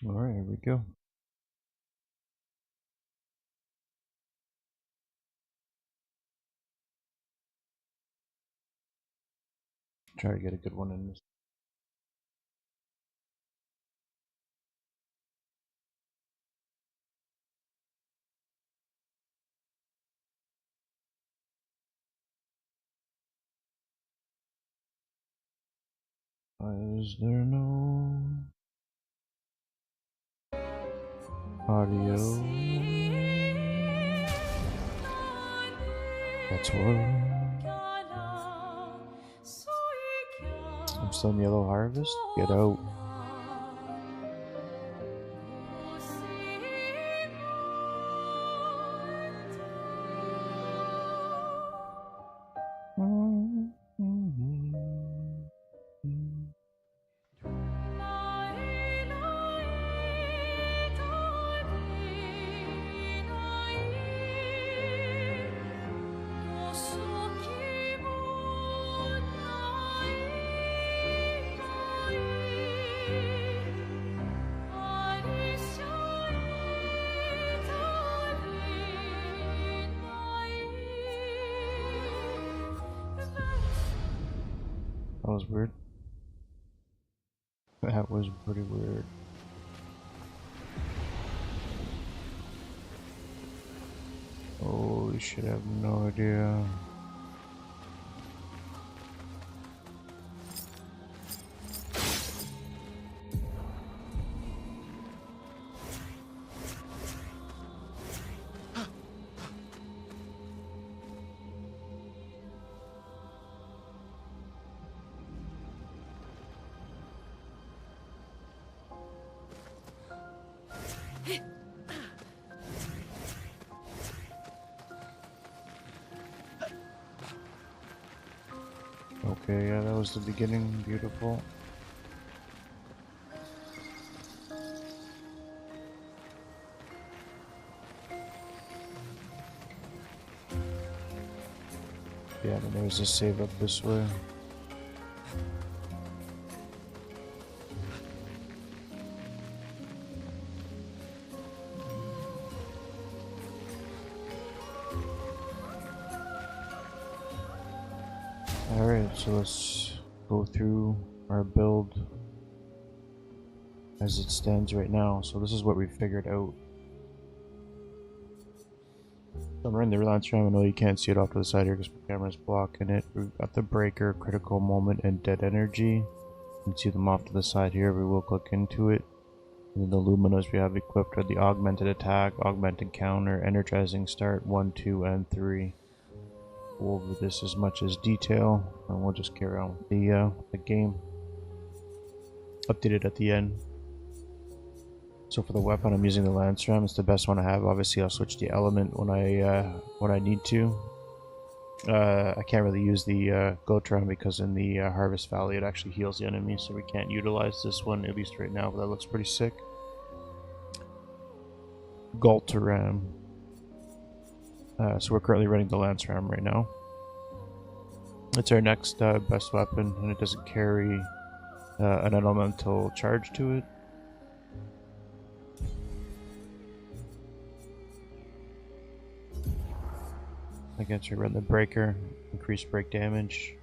Alright, here we go. Try to get a good one in this. Is there no audio? That's what. I'm still in Yellow Harvest. Get out. That was weird. That was pretty weird. Holy shit, I have no idea. Okay, yeah, that was the beginning. Beautiful. Yeah, then there's a save up this way. Alright, so let's go through our build as it stands right now. So this is what we figured out. So I'm running the relance ram. I know you can't see it off to the side here because my camera's blocking it. We've got the breaker, critical moment, and dead energy. You can see them off to the side here. We will click into it. And then the luminas we have equipped are the augmented attack, augmented counter, energizing start 1, 2, and 3. Go over this as much as detail, and we'll just carry on with the game. Updated at the end. So for the weapon, I'm using the lance ram. It's the best one I have. Obviously, I'll switch the element when I need to. I can't really use the goat ram because in the Harvest Valley it actually heals the enemy, so we can't utilize this one at least right now. But that looks pretty sick. Galtaram. So we're currently running the lance ram right now. It's our next best weapon, and it doesn't carry an elemental charge to it. Against we run the breaker, increased break damage,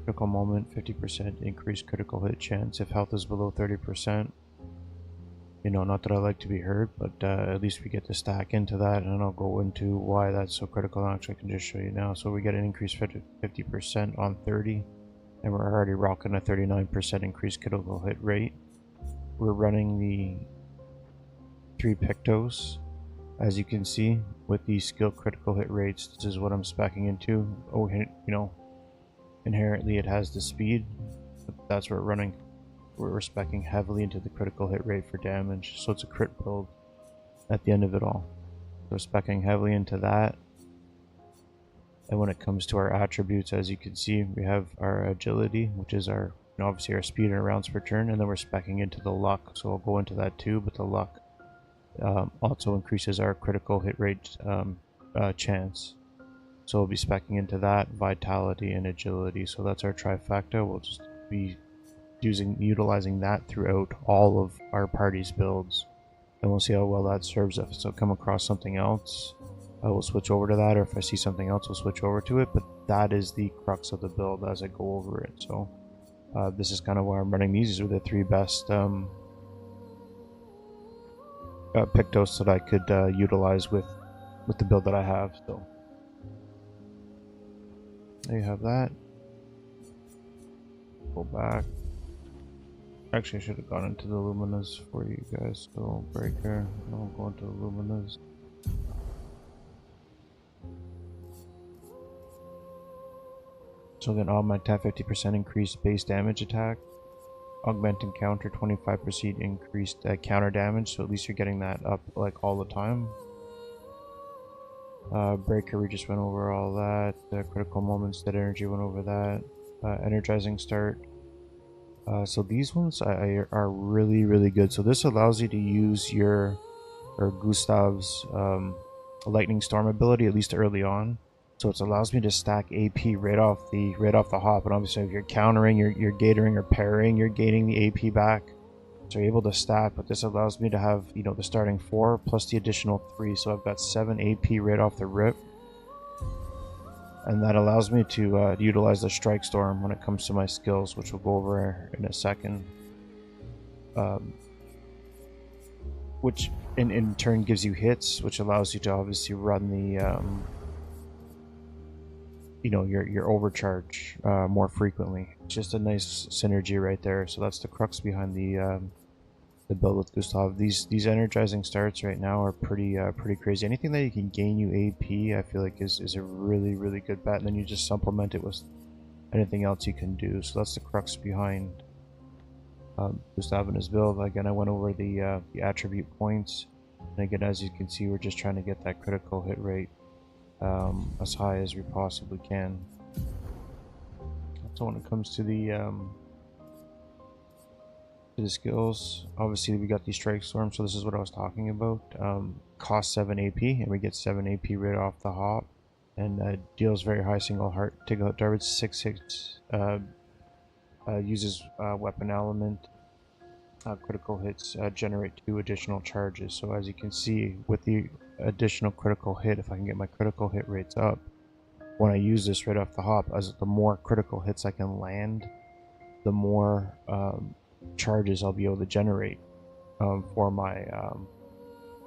critical moment, 50%, increased critical hit chance if health is below 30%. You know, not that I like to be hurt, but at least we get to stack into that, and I'll go into why that's so critical. Actually, I can just show you now. So we get an increased 50% on 30, and we're already rocking a 39% increased critical hit rate. We're running the 3 Pictos. As you can see, with these skill critical hit rates, this is what I'm speccing into. Oh, you know, inherently it has the speed, but that's what we're running. We're speccing heavily into the critical hit rate for damage, so it's a crit build at the end of it all. So we're speccing heavily into that. And when it comes to our attributes, as you can see, we have our agility, which is our, you know, obviously our speed and rounds per turn, and then we're speccing into the luck, so I'll go into that too, but the luck also increases our critical hit rate chance. So we'll be speccing into that, vitality, and agility. So that's our trifecta. We'll just be utilizing that throughout all of our party's builds, and we'll see how well that serves us. So if I come across something else, I will switch over to that, or if I see something else, we'll switch over to it. But that is the crux of the build as I go over it. So this is kind of why I'm running these. These are the 3 best Pictos that I could utilize with the build that I have. So there you have that. Go back. Actually, I should have gone into the Luminas for you guys. So breaker, I'll go into the Luminas. So again, augment 50% increased base damage attack. Augment and counter 25% increased counter damage. So at least you're getting that up like all the time. Breaker, we just went over all that. Critical moments, dead energy, went over that. Energizing start. So these ones are really good. So this allows you to use your Gustav's lightning storm ability, at least early on. So it allows me to stack AP right off the hop, and obviously if you're countering, you're gatoring or parrying, you're gaining the AP back. So you're able to stack, but this allows me to have, you know, the starting 4 plus the additional 3. So I've got 7 AP right off the rip. And that allows me to utilize the Strike Storm when it comes to my skills, which we'll go over in a second. Which in turn gives you hits, which allows you to obviously run the you know, your overcharge more frequently. It's just a nice synergy right there. So that's the crux behind the build with Gustav. These energizing starts right now are pretty crazy. Anything that you can gain you AP, I feel like is a really good bet, and then you just supplement it with anything else you can do. So that's the crux behind Gustav and his build. Again, I went over the attribute points, and again, as you can see, we're just trying to get that critical hit rate as high as we possibly can. So when it comes to the skills, obviously we got the Strike Storm, so this is what I was talking about. Cost 7 AP, and we get 7 AP right off the hop, and deals very high single heart tickle damage, 6 hits, uses weapon element, critical hits generate 2 additional charges. So as you can see, with the additional critical hit, if I can get my critical hit rates up when I use this right off the hop, as the more critical hits I can land, the more charges I'll be able to generate for my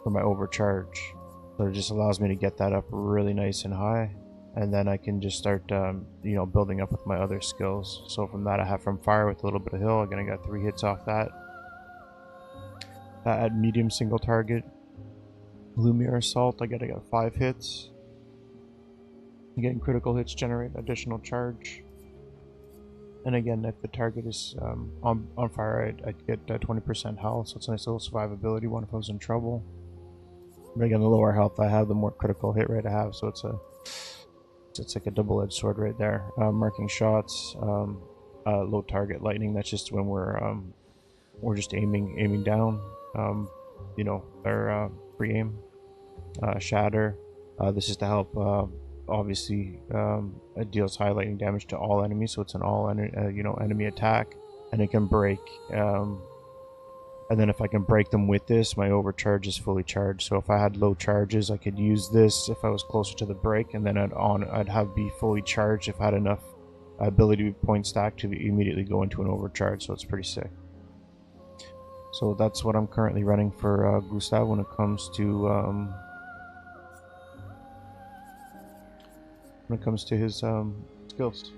overcharge. So it just allows me to get that up really nice and high, and then I can just start you know, building up with my other skills. So from that, I have from fire with a little bit of hill. Again, I got 3 hits off that. At medium single target Lumiere Assault, I got 5 hits. Again, critical hits generate additional charge. And again, if the target is on fire, I'd get 20% health, so it's a nice little survivability one if I was in trouble. But again, the lower health I have, the more critical hit rate I have, so it's like a double-edged sword right there. Marking shots, low target lightning. That's just when we're just aiming down. You know, our free aim. Shatter. This is to help. Obviously, it deals high lightning damage to all enemies, so it's an all you know, enemy attack, and it can break. And then if I can break them with this, my overcharge is fully charged. So if I had low charges, I could use this if I was closer to the break, and then I'd have be fully charged if I had enough ability point stack to immediately go into an overcharge. So it's pretty sick. So that's what I'm currently running for Gustav when it comes to his skills.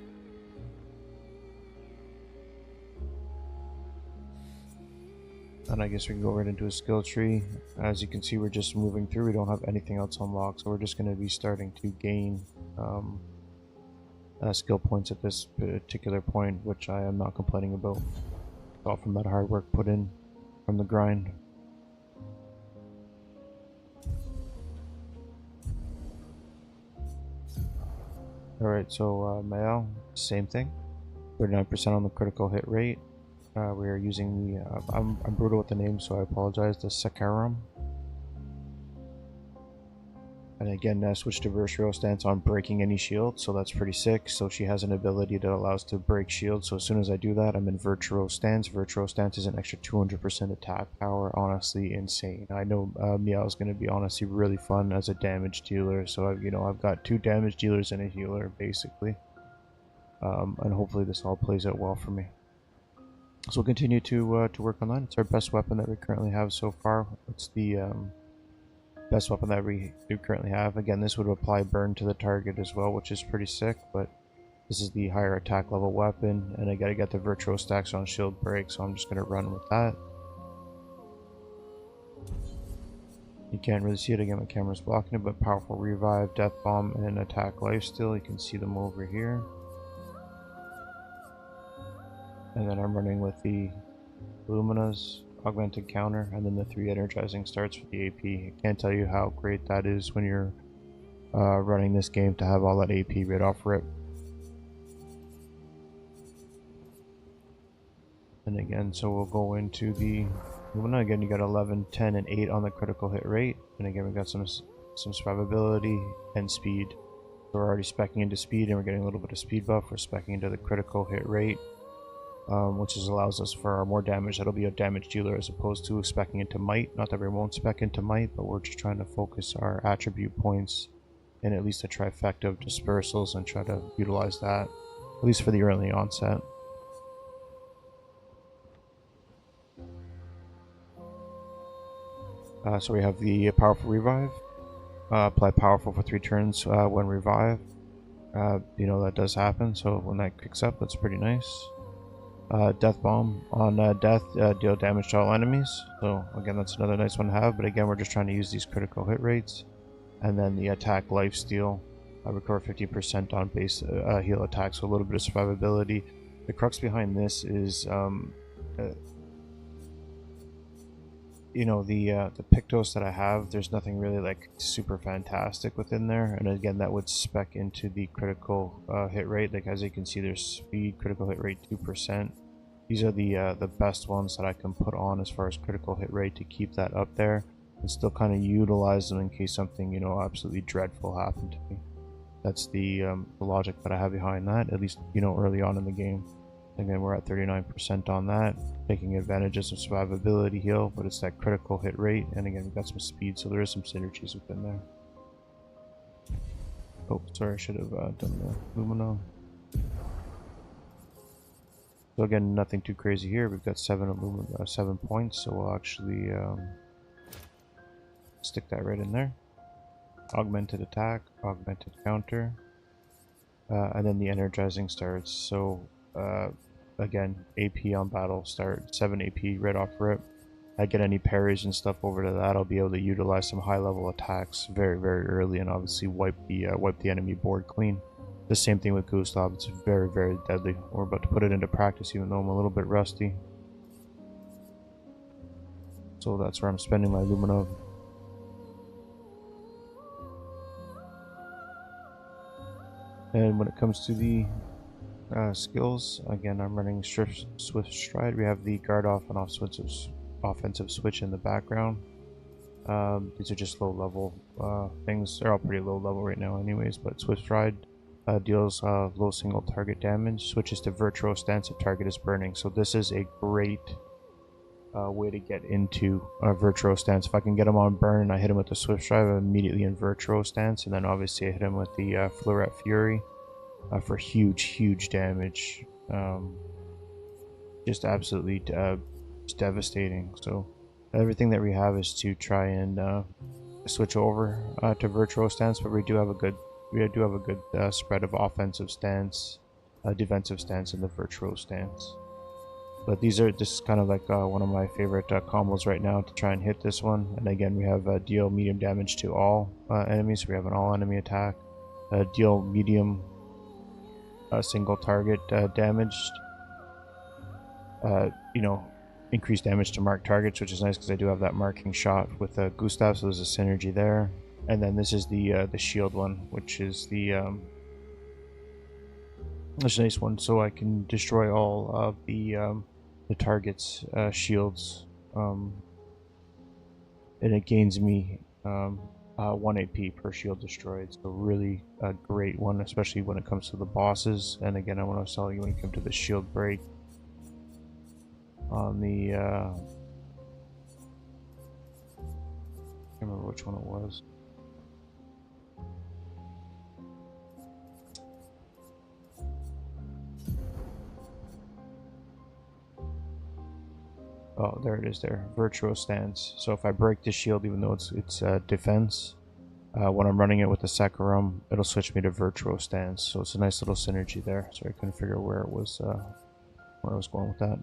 And I guess we can go right into his skill tree. As you can see, we're just moving through. We don't have anything else unlocked, so we're just going to be starting to gain skill points at this particular point, which I am not complaining about. It's all from that hard work put in from the grind. Alright, so Mael, same thing. 39% on the critical hit rate. We are using the, I'm brutal with the name, so I apologize, the Sakaram. And again, switch to Virtual Stance on breaking any shield, so that's pretty sick. So she has an ability that allows to break shields, so as soon as I do that, I'm in Virtual Stance. Virtual Stance is an extra 200% attack power, honestly insane. I know Meow is going to be honestly really fun as a damage dealer, so I've got 2 damage dealers and a healer, basically. And hopefully this all plays out well for me. So we'll continue to work on that. It's our best weapon that we currently have so far. It's the best weapon that we currently have. Again, this would apply burn to the target as well, which is pretty sick, but this is the higher attack level weapon, and I gotta get the virtual stacks on shield break, so I'm just gonna run with that. You can't really see it, again, my camera's blocking it, but powerful revive, death bomb, and attack lifesteal. You can see them over here. And then I'm running with the Lumina's augmented counter, and then the 3 energizing starts for the AP. I can't tell you how great that is when you're running this game to have all that AP right off rip. And again, so we'll go into the Lumina. Again, you got 11, 10, and 8 on the critical hit rate. And again, we got some survivability and speed. So we're already speccing into speed, and we're getting a little bit of speed buff. We're speccing into the critical hit rate. Which allows us for our more damage. That'll be a damage dealer as opposed to speccing into might. Not that we won't spec into might, but we're just trying to focus our attribute points in at least a trifecta of dispersals and try to utilize that, at least for the early onset. So we have the powerful revive. Apply powerful for 3 turns when revive. That does happen, so when that kicks up, that's pretty nice. Death bomb on death, deal damage to all enemies, so again that's another nice one to have, but again we're just trying to use these critical hit rates. And then the attack lifesteal, recover 50% on base heal attacks, so a little bit of survivability. The crux behind this is the Pictos that I have, there's nothing really like super fantastic within there, and again that would spec into the critical hit rate. Like as you can see, there's speed, critical hit rate 2%. These are the best ones that I can put on as far as critical hit rate to keep that up there and still kind of utilize them in case something absolutely dreadful happened to me. That's the logic that I have behind that, at least early on in the game. Again, we're at 39% on that, taking advantage of some survivability heal, but it's that critical hit rate, and again, we've got some speed, so there is some synergies within there. Oh, sorry, I should have done the Lumina. So again, nothing too crazy here. We've got 7 points, so we'll actually stick that right in there. Augmented attack, augmented counter, and then the energizing starts. So again, AP on battle start, 7 AP right off rip. I get any parries and stuff over to that, I'll be able to utilize some high level attacks very, very early and obviously wipe the enemy board clean. The same thing with Gustav, it's very, very deadly. We're about to put it into practice even though I'm a little bit rusty. So that's where I'm spending my Lumina. And when it comes to the skills, again I'm running Swift Stride. We have the guard off and offensive switch in the background. These are just low level things. They're all pretty low level right now anyways, but Swift Stride deals low single target damage, switches to virtual stance if target is burning. So this is a great way to get into a virtual stance. If I can get him on burn and I hit him with the Swift Stride, I'm immediately in virtual stance, and then obviously I hit him with the Floret Fury for huge damage. Just absolutely just devastating. So everything that we have is to try and switch over to virtual stance, but we do have a good spread of offensive stance, defensive stance, and the virtual stance. But this is kind of like one of my favorite combos right now to try and hit this one. And again, we have deal medium damage to all enemies, so we have an all enemy attack. Deal medium single target damaged. Increased damage to marked targets, which is nice because I do have that marking shot with Gustav, so there's a synergy there. And then this is the shield one, which is that's a nice one, so I can destroy all of the target's shields, and it gains me 1 AP per shield destroyed. So really a great one, especially when it comes to the bosses. And again, I want to tell you when it comes to the shield break on the I can't remember which one it was. Oh, there it is there. Virtual stance. So if I break the shield, even though it's defense, when I'm running it with the Saccharum, it'll switch me to virtual stance. So it's a nice little synergy there. So I couldn't figure where I was going with that.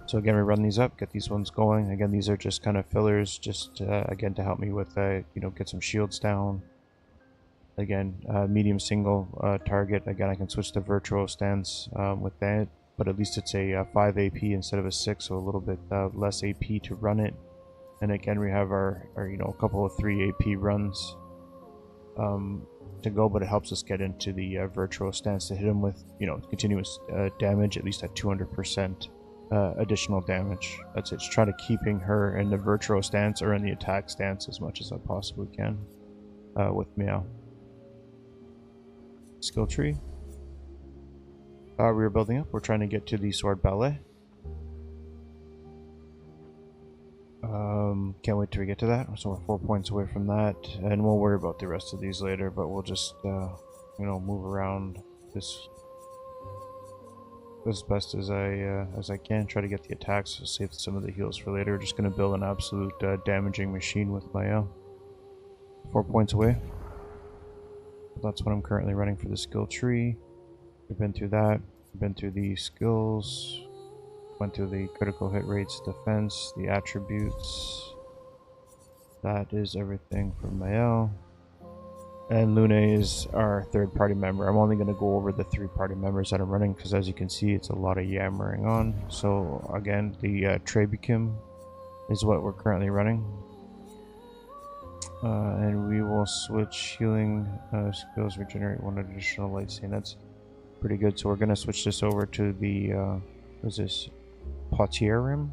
So again, we run these up, get these ones going. Again, these are just kind of fillers, just again to help me with get some shields down. Again, medium single target. Again, I can switch to virtual stance with that. But at least it's a 5 AP instead of a 6, so a little bit less AP to run it. And again, we have our a couple of 3 AP runs to go, but it helps us get into the virtual stance to hit him with continuous damage, at least at 200% additional damage. That's it. Just try to keeping her in the virtual stance or in the attack stance as much as I possibly can with Meow. Skill tree. We're building up. We're trying to get to the sword ballet. Can't wait till we get to that. So we're 4 points away from that, and we'll worry about the rest of these later. But we'll just move around this as best as I can. Try to get the attacks. Save some of the heals for later. We're just gonna build an absolute damaging machine with my 4 points away. That's what I'm currently running for the skill tree. We've been through that. We've been through the skills. Went through the critical hit rates, defense, the attributes. That is everything for Mael. And Lune is our third party member. I'm only going to go over the 3 party members that I'm running because as you can see, it's a lot of yammering on. So again, the Trebuchem is what we're currently running. And we will switch healing skills, regenerate 1 additional light stain. That's pretty good. So we're going to switch this over to the, what is this? Potier rim.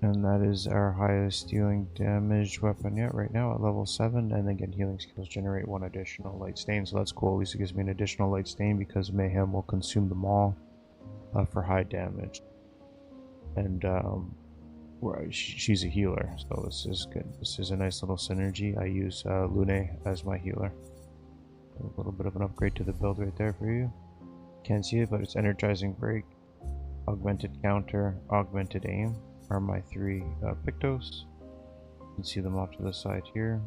And that is our highest dealing damage weapon yet right now at level 7. And again, healing skills generate 1 additional light stain. So that's cool. At least it gives me an additional light stain because Mayhem will consume them all for high damage. And she's a healer, so this is good. This is a nice little synergy. I use Lune as my healer. A little bit of an upgrade to the build right there for you. Can't see it, but it's energizing break, augmented counter, augmented aim are my 3 Pictos. You can see them off to the side here.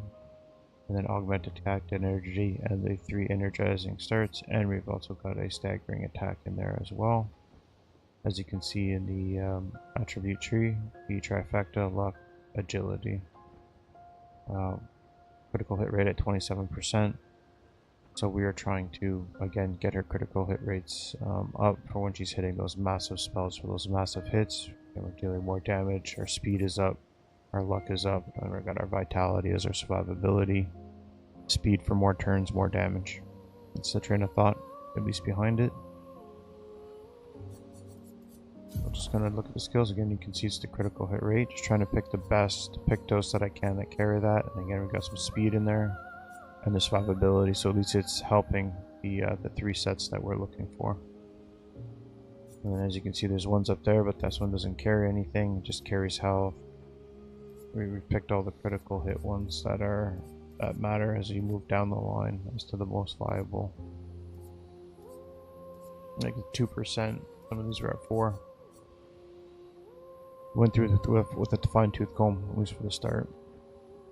And then augmented attack energy and the 3 energizing starts, and we've also got a staggering attack in there as well. As you can see in the attribute tree, the trifecta, luck, agility. Critical hit rate at 27%. So we are trying to, again, get her critical hit rates up for when she's hitting those massive spells for those massive hits. And we're dealing more damage, our speed is up, our luck is up, and we've got our vitality as our survivability. Speed for more turns, more damage. That's the train of thought, at least behind it. I'm just going to look at the skills again. You can see it's the critical hit rate. Just trying to pick the best Pictos that I can that carry that. And again, we've got some speed in there and the survivability. So at least it's helping the 3 sets that we're looking for. And then as you can see, there's ones up there, but this one doesn't carry anything. It just carries health. We picked all the critical hit ones that matter as you move down the line as to the most viable. Like 2%. Some of these are at 4. Went through with a defined tooth comb, at least for the start.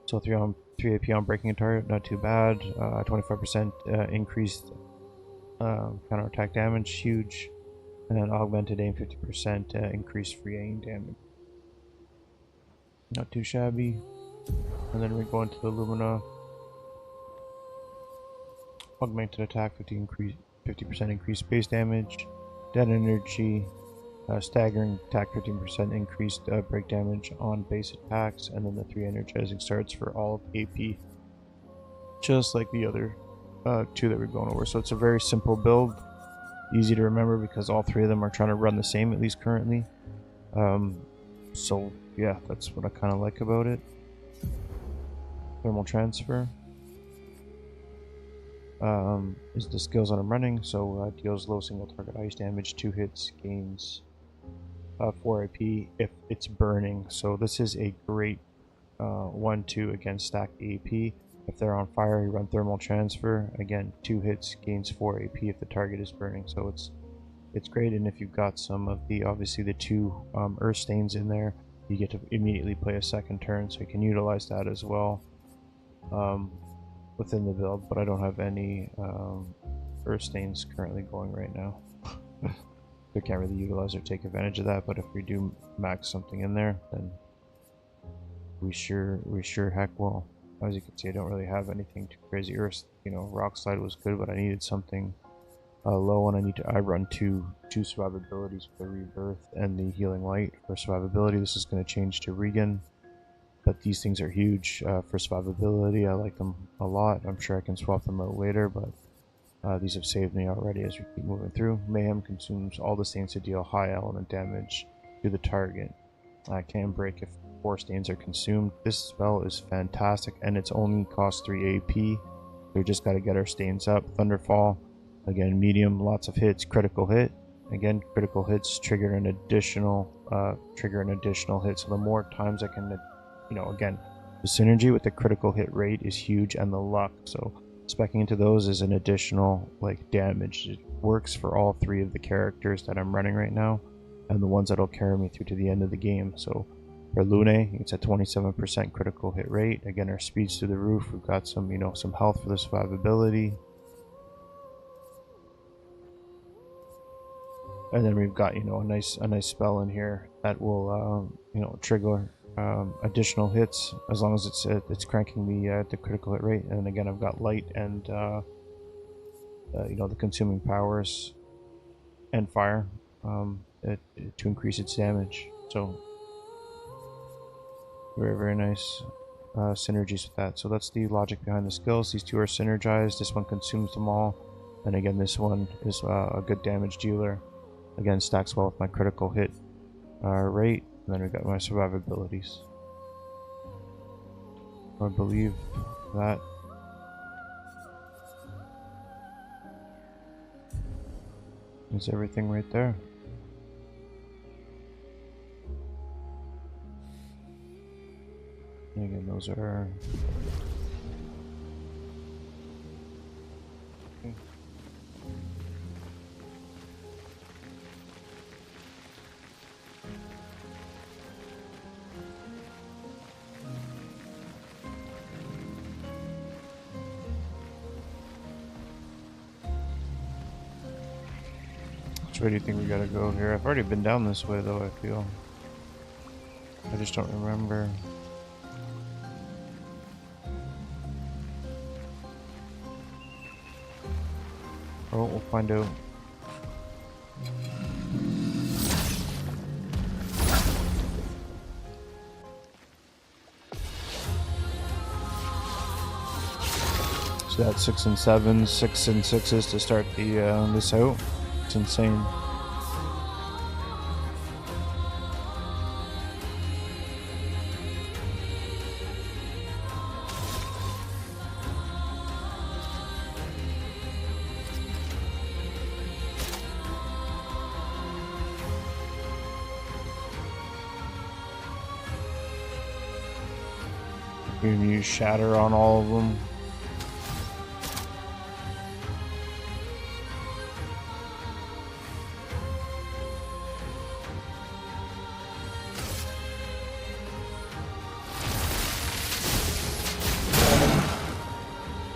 So 3 AP on breaking a target, not too bad. 25% increased counterattack damage, huge. And then augmented aim, 50% increased free aim damage. Not too shabby. And then we go into the Lumina. Augmented attack, 50% increased base damage. Dead energy. Staggering attack, 15% increased break damage on base attacks, and then the 3 energizing starts for all of AP, just like the other 2 that we're going over. So it's a very simple build. easy to remember because all three of them are trying to run the same, at least currently. So yeah, that's what I kind of like about it. Thermal transfer is the skills that I'm running. So deals low single target ice damage, 2 hits, gains 4 AP if it's burning. So this is a great 1-2 against stacked AP. If they're on fire, you run thermal transfer. Again, 2 hits, gains 4 AP if the target is burning. So it's great. And if you've got some of the, obviously the 2 earth stains in there, you get to immediately play a second turn, so you can utilize that as well within the build. But I don't have any earth stains currently going right now. We can't really utilize or take advantage of that, but if we do max something in there, then we sure heck will. As you can see, I don't really have anything too crazy. Earth, you know, rock slide was good, but I needed something low, and I run two survivabilities for the rebirth and the healing light for survivability. This is going to change to Regan, but these things are huge for survivability. I like them a lot. I'm sure I can swap them out later, but these have saved me already as we keep moving through. Mayhem consumes all the stains to deal high element damage to the target. Can break if 4 stains are consumed. This spell is fantastic, and it's only cost 3 AP. We just got to get our stains up. Thunderfall, again, medium, lots of hits. Critical hit, again, critical hits trigger an additional hit. So the more times I can, you know, again, the synergy with the critical hit rate is huge, and the luck. So speccing into those is an additional like damage. It works for all 3 of the characters that I'm running right now, and the ones that'll carry me through to the end of the game. So for Lune, it's a 27% critical hit rate. Again, our speed's through the roof. We've got some, you know, some health for the survivability. And then we've got, you know, a nice spell in here that will, you know, trigger additional hits as long as it's cranking the critical hit rate. And again, I've got light and you know, the consuming powers and fire to increase its damage. So very nice synergies with that. So that's the logic behind the skills. These 2 are synergized. This one consumes them all, and again, this one is a good damage dealer. Again, stacks well with my critical hit rate, and then we got my survivabilities. I believe that is everything right there. And again, those are okay. Which way do you think we gotta go here? I've already been down this way though, I feel. I just don't remember. Oh, we'll find out. So that's 6 and 7s, 6 and 6s to start the this out. It's insane. You can use shatter on all of them.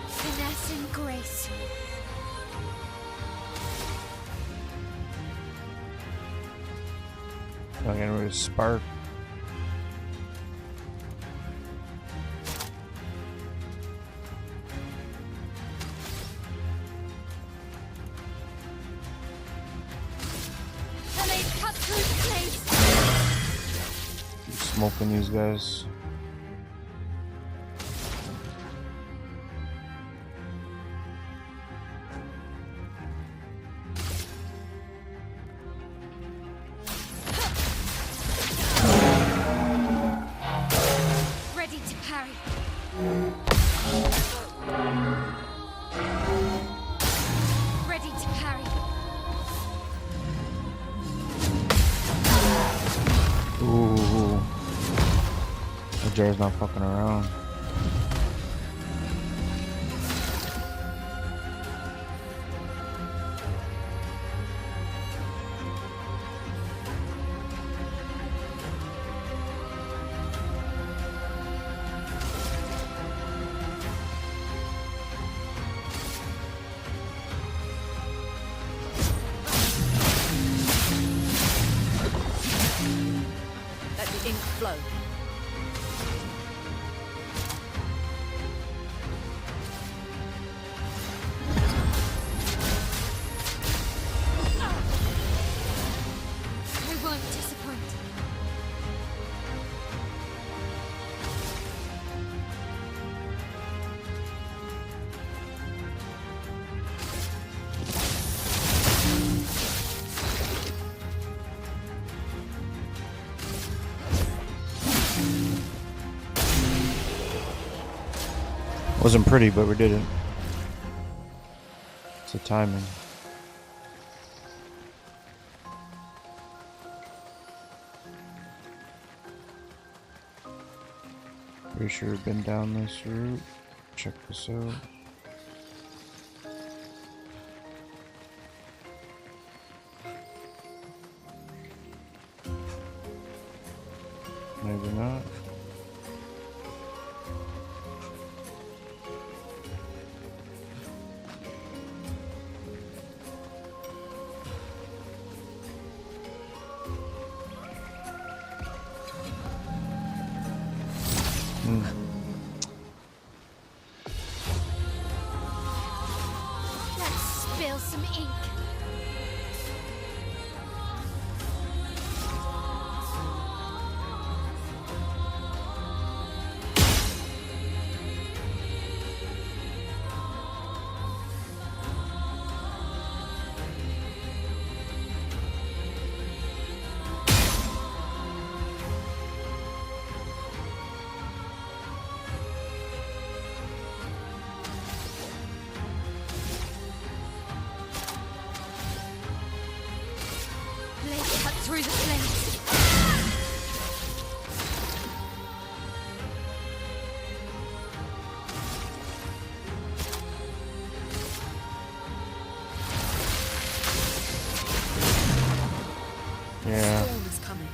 Finesse and grace. I'm gonna use spark. Smoking these guys. Jar's not fucking around. Let the ink flow. I won't disappoint. Wasn't pretty, but we did it. It's the timing. Pretty sure we've been down this route. Check this out. Maybe not. Let's spill some ink. Blade cut through the flames. Yeah. Storm is coming.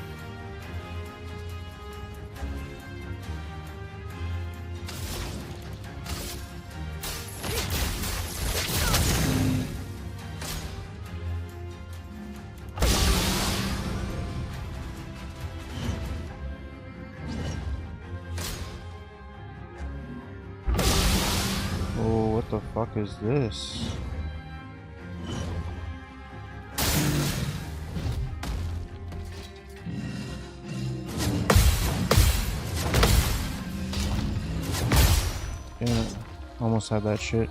Oh, what the fuck is this? Damn it. Almost had that shit.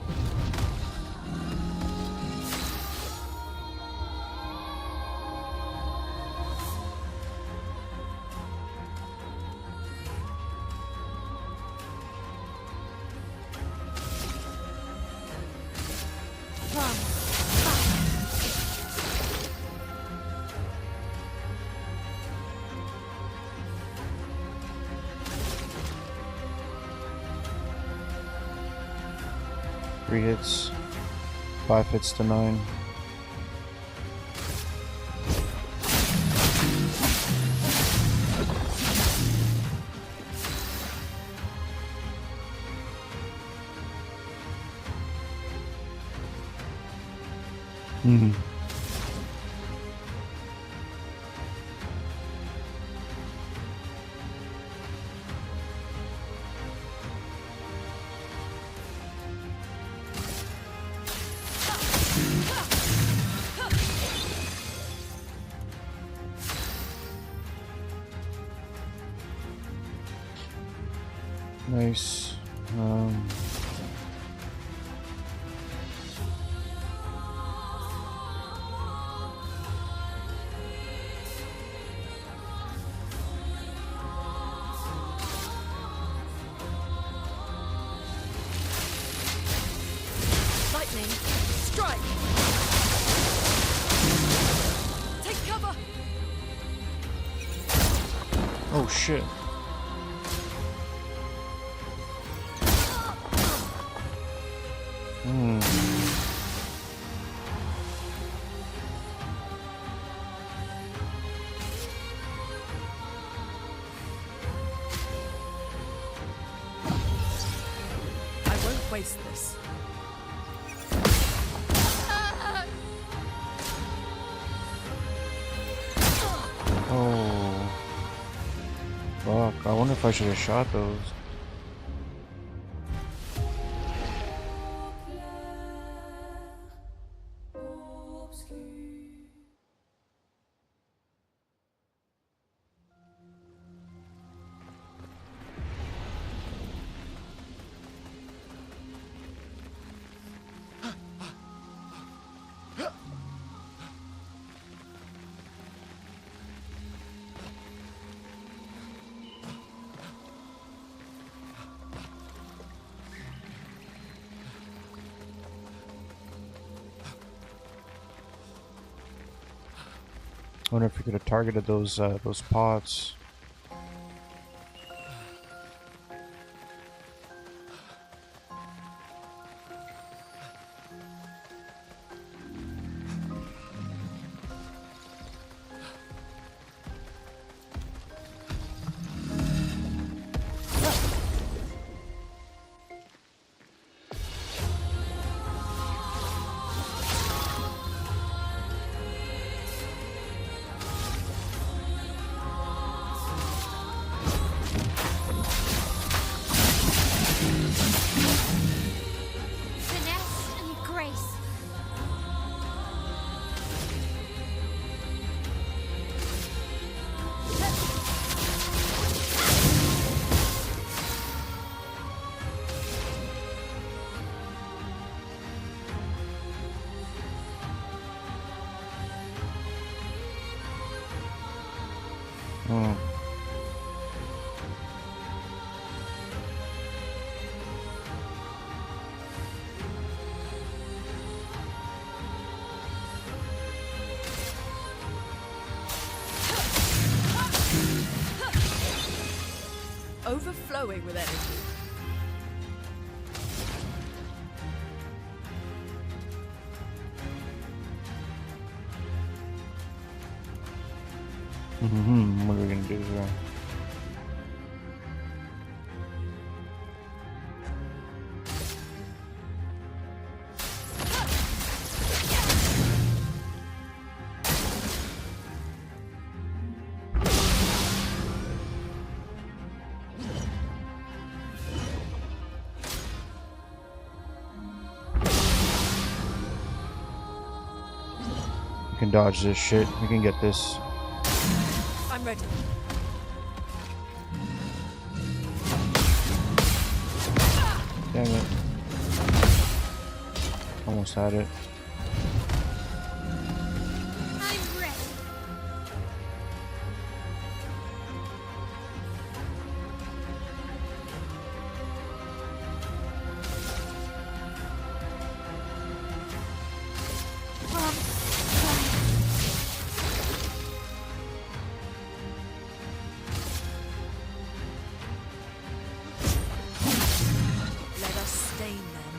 Three hits, 5 hits to 9. Nice. Lightning, strike! Take cover! Oh shit. waste this. Oh. Fuck, I wonder if I should have shot those. I wonder if we could have targeted those pots. Finesse and grace. Oh. Overflowing with energy. What are we gonna do here? We can dodge this shit. We can get this. I'm ready. Damn it. Almost had it. I'm ready. Let us stain them.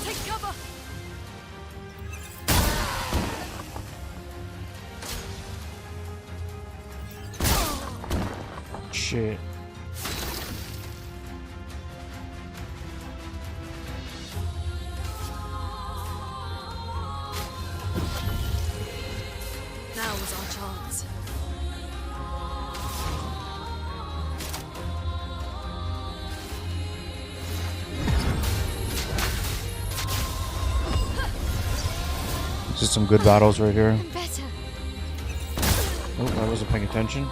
Take cover! Shit. Now was our chance. This is some good battles right here. And better. Oh, I wasn't paying attention.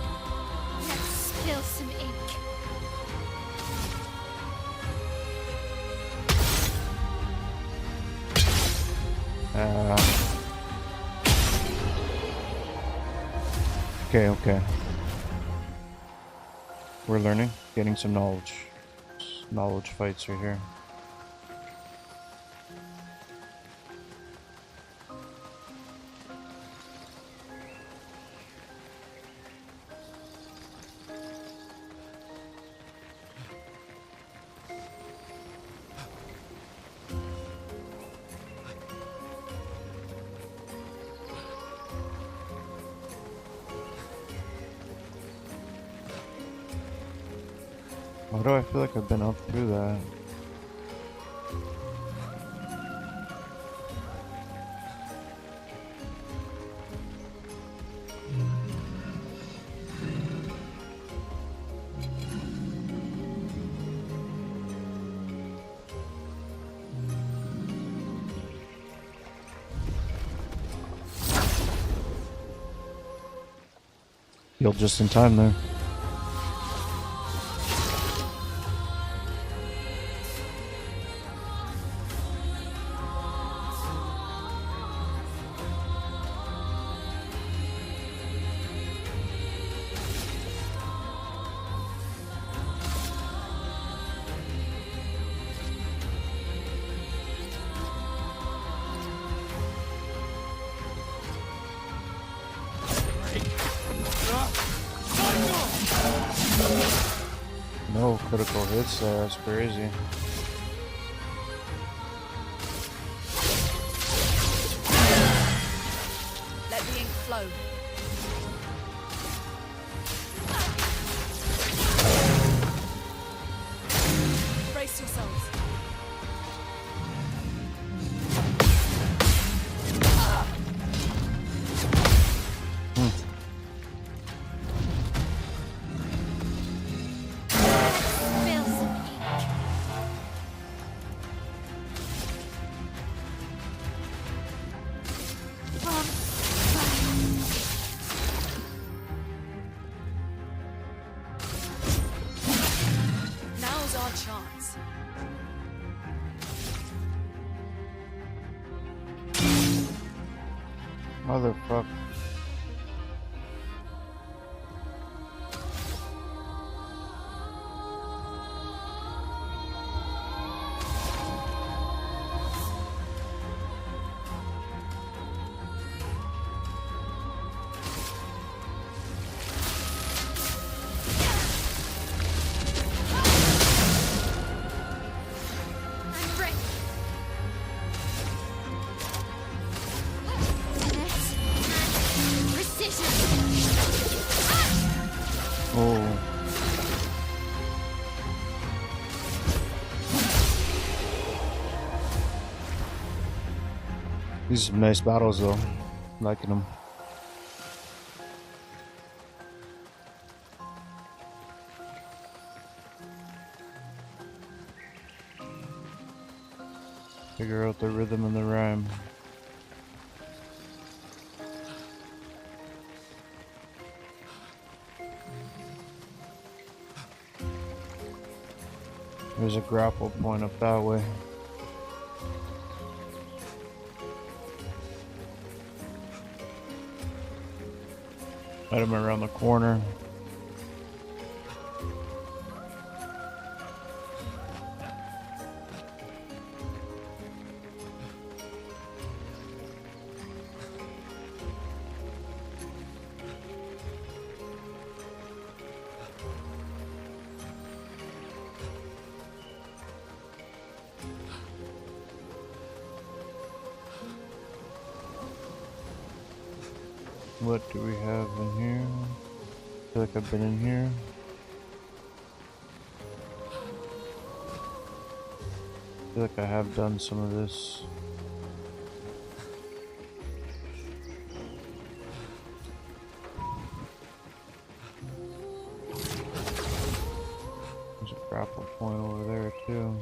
Let's spill some ink. Okay. We're learning, getting some knowledge. Knowledge fights right here. Why do I feel like I've been up through that? Healed just in time there. No critical hits there, that's crazy. Let the ink flow. Brace yourselves. Spill some ink. Now's our chance. Motherfucker. I'm ready. Finesse and precision. Oh. These are some nice battles though. Liking them. Figure out the rhythm and the rhyme. There's a grapple point up that way. Item around the corner. What do we have in here? I feel like I've been in here. I feel like I have done some of this. There's a grapple point over there too.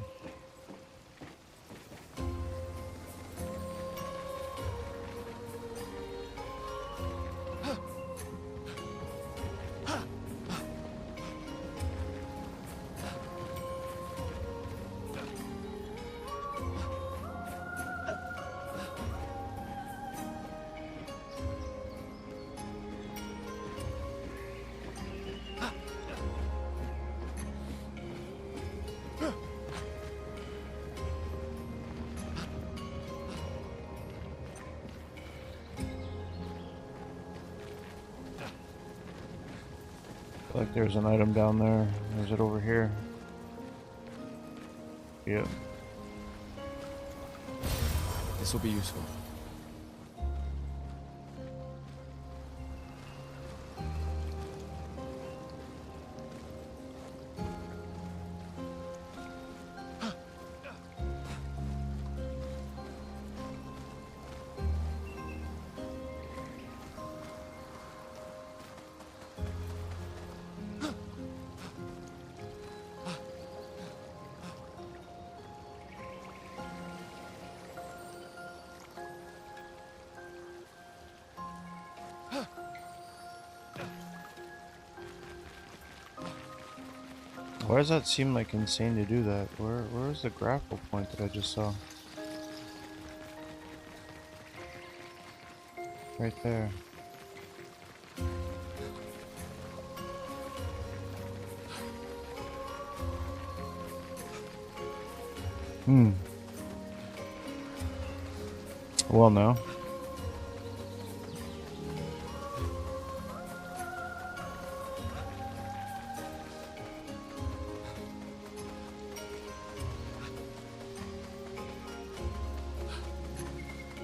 Like there's an item down there. Is it over here? Yep. This will be useful. Why does that seem like insane to do that? Where is the grapple point that I just saw? Right there. Well, no.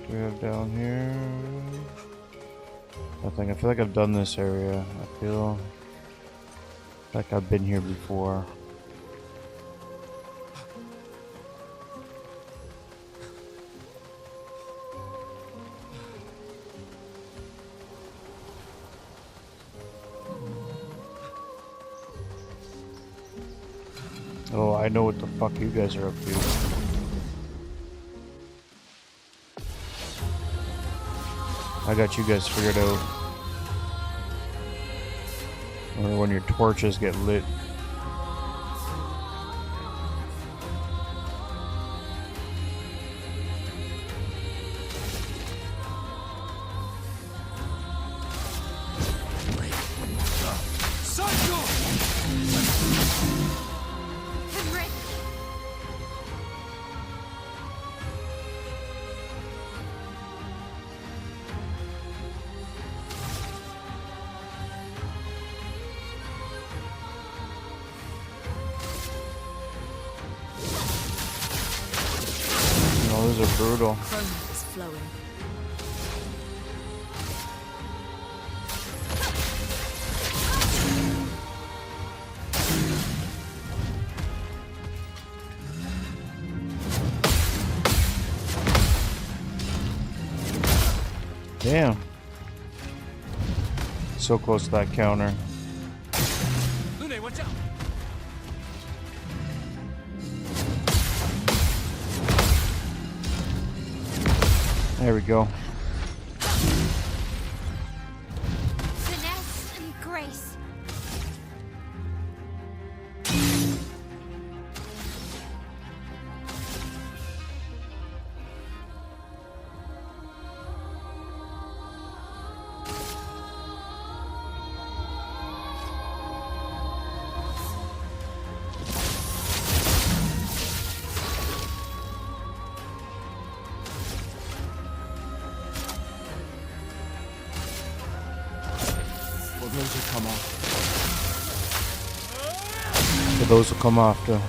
Do we have down here? Nothing. I feel like I've done this area. I feel like I've been here before. Oh, I know what the fuck you guys are up to. I got you guys figured out. Or when your torches get lit. Henrik! No, those are brutal. Chrome is flowing. Damn. So close to that counter. Lune, watch out! There we go. Finesse and grace. Will those who come off? For those who come after.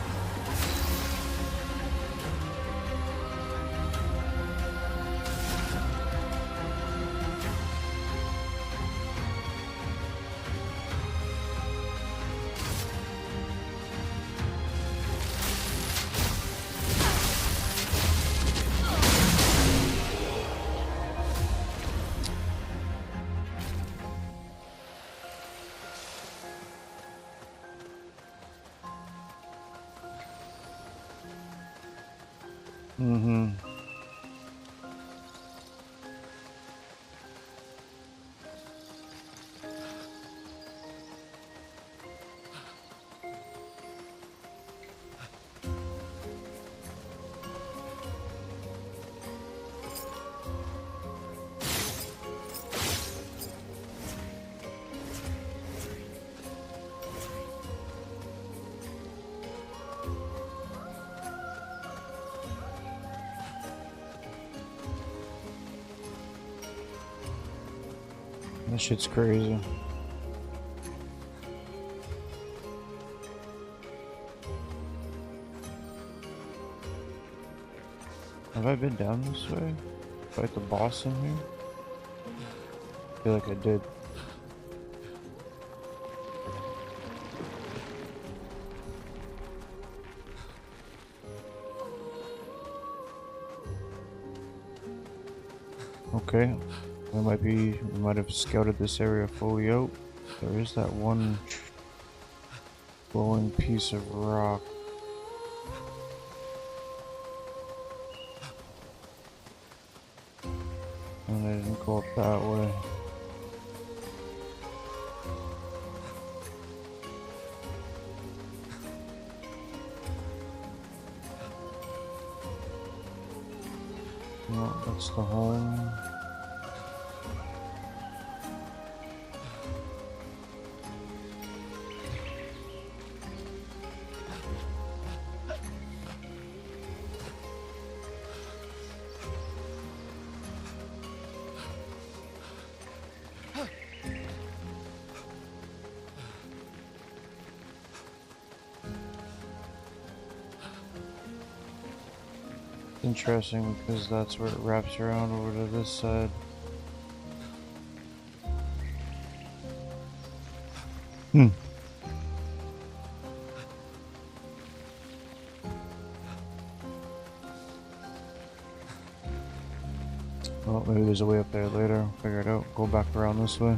Mm-hmm. That shit's crazy. Have I been down this way? Fight the boss in here? I feel like I did. Okay. We might have scouted this area fully out. There is that one glowing piece of rock. And I didn't go up that way. No, that's the home. Interesting because that's where it wraps around over to this side. Well, maybe there's a way up there later. Figure it out. Go back around this way.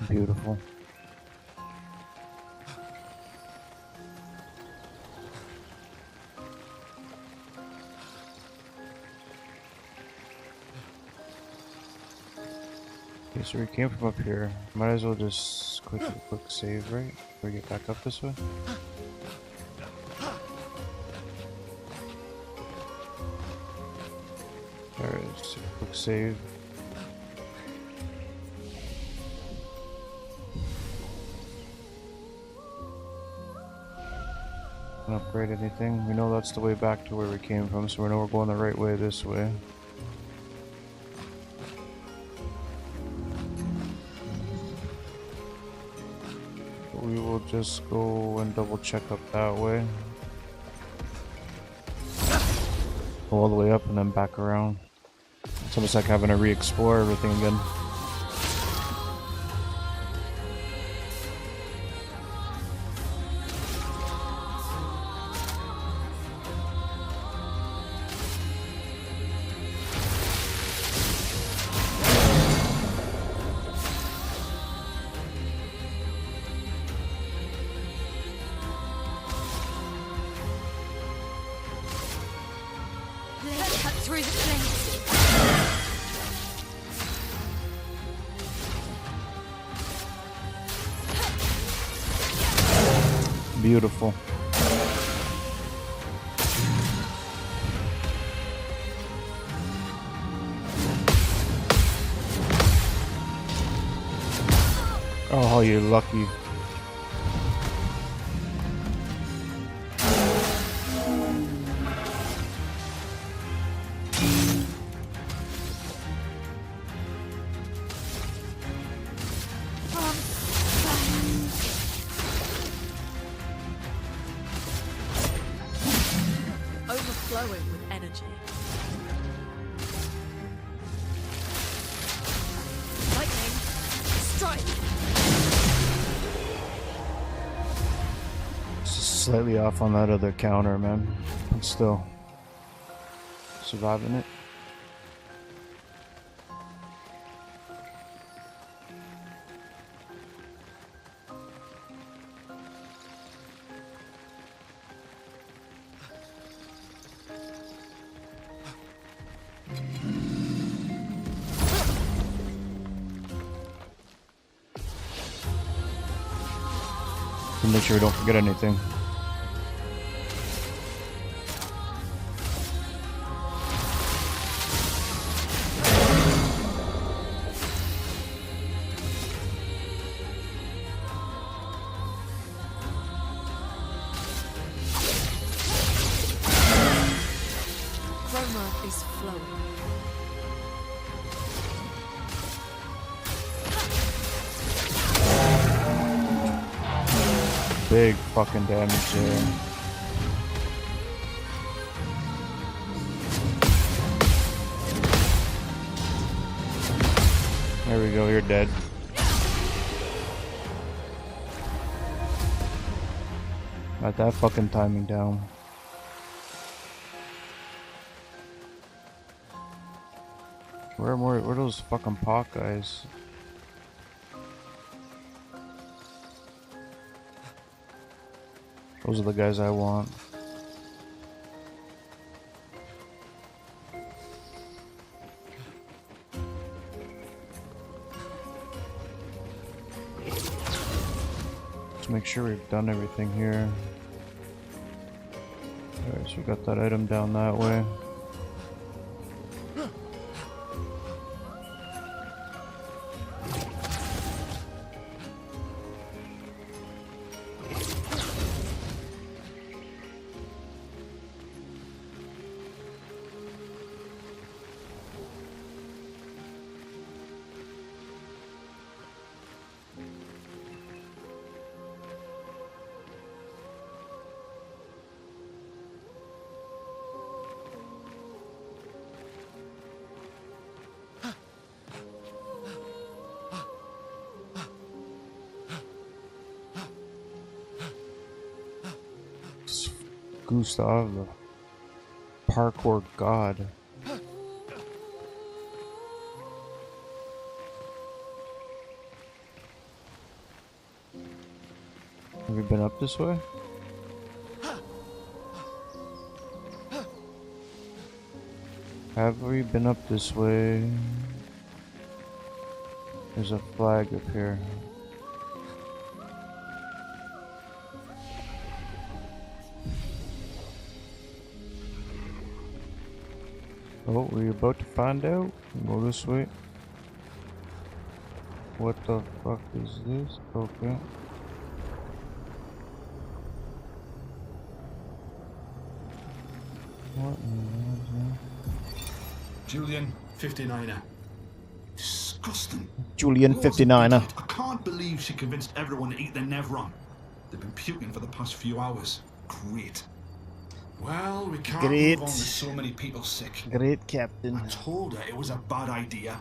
Beautiful. Okay, so we came from up here. Might as well just quick save, right? Before we get back up this way. Alright, just quick save. Upgrade anything. We know that's the way back to where we came from, so we know we're going the right way this way. But we will just go and double check up that way. Go all the way up and then back around. It's almost like having to re-explore everything again. Let's cut through the flames. Beautiful. Oh, you're lucky. Overflowing with energy. Lightning, strike! Slightly off on that other counter, man. But still surviving it. To make sure we don't forget anything. Chroma is flowing. Big fucking damage there. There we go, you're dead. Got that fucking timing down. Where are those fucking pot guys? Those are the guys I want. make sure we've done everything here. Alright, so we got that item down that way. Gustav, the parkour god. Have we been up this way? Have we been up this way? There's a flag up here. Oh, we're about to find out. Go this way. What the fuck is this? Okay. What in the world is that? Julian, 59er. Disgusting. Julian, 59er. I can't believe she convinced everyone to eat their Nevron. They've been puking for the past few hours. Great. Well, we can't Great. Move on with so many people sick. Great, Captain. I told her it was a bad idea.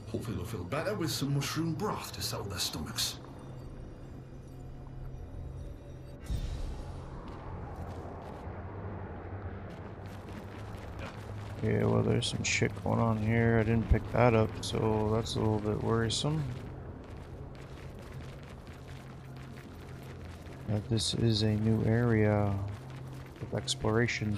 Hopefully they'll feel better with some mushroom broth to settle their stomachs. Yeah, well, there's some shit going on here. I didn't pick that up, so that's a little bit worrisome. This is a new area of exploration.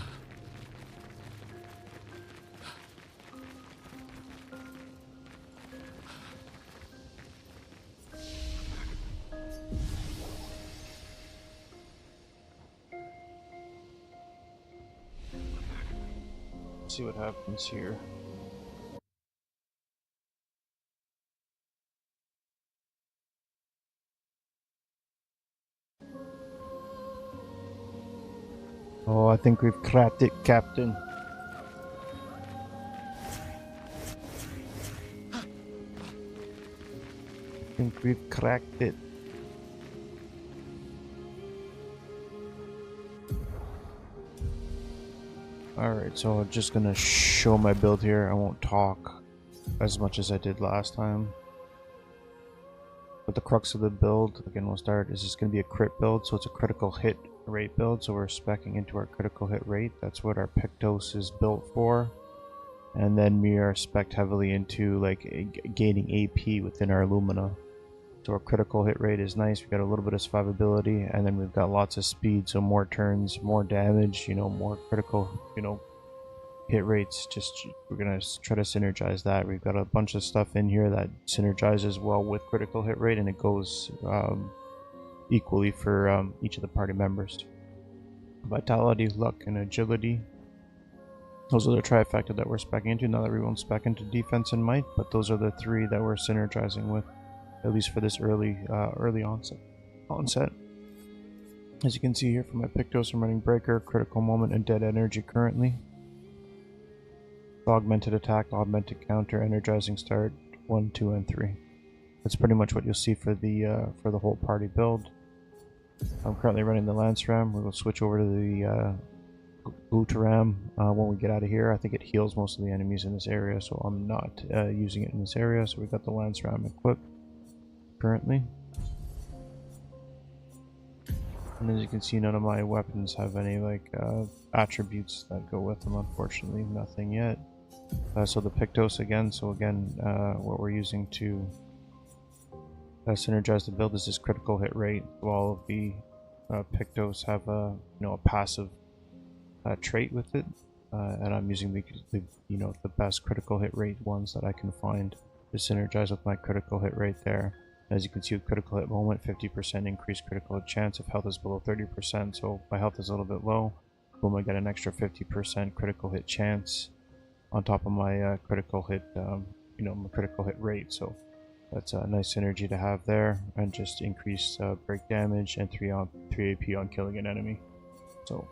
Let's see what happens here. Oh, I think we've cracked it, Captain. I think we've cracked it. Alright, so I'm just gonna show my build here. I won't talk as much as I did last time. But the crux of the build, again we'll start, is just gonna be a crit build, so it's a critical hit rate build, so we're speccing into our critical hit rate. That's what our Pictos is built for. And then we are specced heavily into like gaining AP within our Lumina. So our critical hit rate is nice, we got a little bit of survivability, and then we've got lots of speed, so more turns, more damage, you know, more critical, you know, hit rates. Just we're gonna try to synergize that. We've got a bunch of stuff in here that synergizes well with critical hit rate, and it goes equally for each of the party members. Vitality, luck, and agility. Those are the trifecta that we're speccing into. Not everyone's spec into defense and might, but those are the three that we're synergizing with, at least for this early onset. As you can see here from my Pictos, I'm running Breaker, Critical Moment, and Dead Energy currently. Augmented Attack, Augmented Counter, Energizing Start, 1, 2, and 3. That's pretty much what you'll see for the whole party build. I'm currently running the Lance Ram. We'll switch over to the Glutaram when we get out of here. I think it heals most of the enemies in this area, so I'm not using it in this area. So we've got the Lance Ram equipped currently. And as you can see, none of my weapons have any like attributes that go with them, unfortunately. Nothing yet. So the Pictos again, what we're using to synergize the build is this critical hit rate. All of the Pictos have a passive trait with it, and I'm using the best critical hit rate ones that I can find to synergize with my critical hit rate there. As you can see with critical hit moment, 50% increased critical hit chance if health is below 30%, so my health is a little bit low. Boom, I got an extra 50% critical hit chance on top of my critical hit, my critical hit rate, so that's a nice synergy to have there, and just increase break damage and 3 AP on killing an enemy. So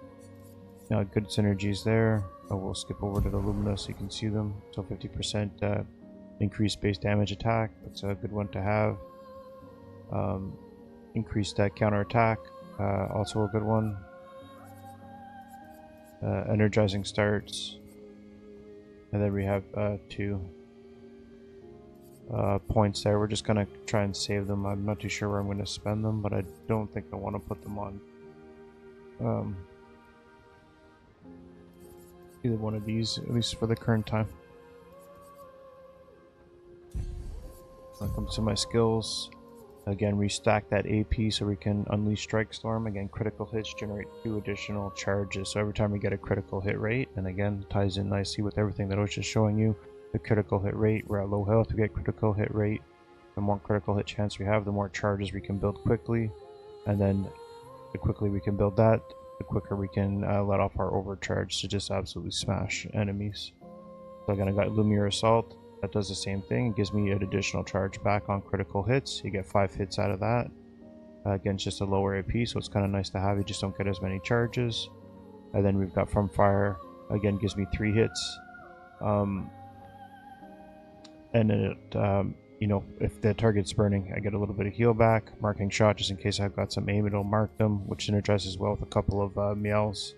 good synergies there. We'll skip over to the Lumina so you can see them. So 50% increased base damage attack, that's a good one to have. Increased counter attack, also a good one. Energizing starts, and then we have 2 points there. We're just gonna try and save them. I'm not too sure where I'm gonna spend them, but I don't think I want to put them on either one of these, at least for the current time. When it comes to my skills, again, restack that AP so we can unleash Strike Storm. Again, critical hits generate 2 additional charges, so every time we get a critical hit rate, and again, ties in nicely with everything that I was just showing you. The critical hit rate, we're at low health, we get critical hit rate. The more critical hit chance we have, the more charges we can build quickly, and then the quickly we can build that, the quicker we can let off our overcharge to just absolutely smash enemies. So again, I got Lumiere Assault. That does the same thing. It gives me an additional charge back on critical hits. You get 5 hits out of that. Again, it's just a lower AP, so it's kind of nice to have. You just don't get as many charges. And then we've got From Fire. Again, gives me 3 hits. And then it, if the target's burning, I get a little bit of heal back. Marking Shot, just in case I've got some aim, it'll mark them, which synergizes well with a couple of Meow's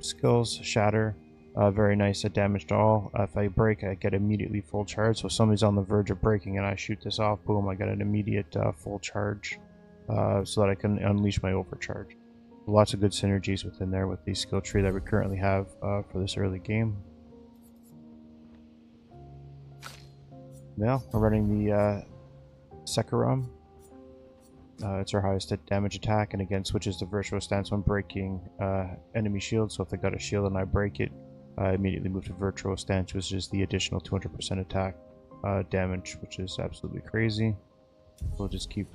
skills. Shatter. Very nice at damage to all. If I break, I get immediately full charge. So if somebody's on the verge of breaking and I shoot this off, boom, I get an immediate full charge so that I can unleash my overcharge. Lots of good synergies within there with the skill tree that we currently have for this early game. Now, we're running the Sekhiram. It's our highest hit damage attack, and again switches to Virtual Stance when breaking enemy shield. So if they got a shield and I break it, I immediately move to Virtual Stance, which is the additional 200% attack damage, which is absolutely crazy. We'll just keep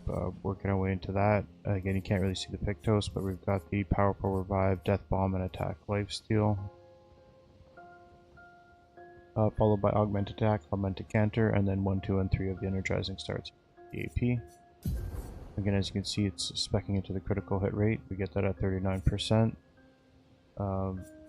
working our way into that. Again, you can't really see the Pictos, but we've got the Powerful Revive, Death Bomb, and Attack Lifesteal. Followed by Augment Attack, Augmented Canter, and then 1, 2, and 3 of the Energizing starts. The AP. Again, as you can see, it's speccing into the critical hit rate. We get that at 39%.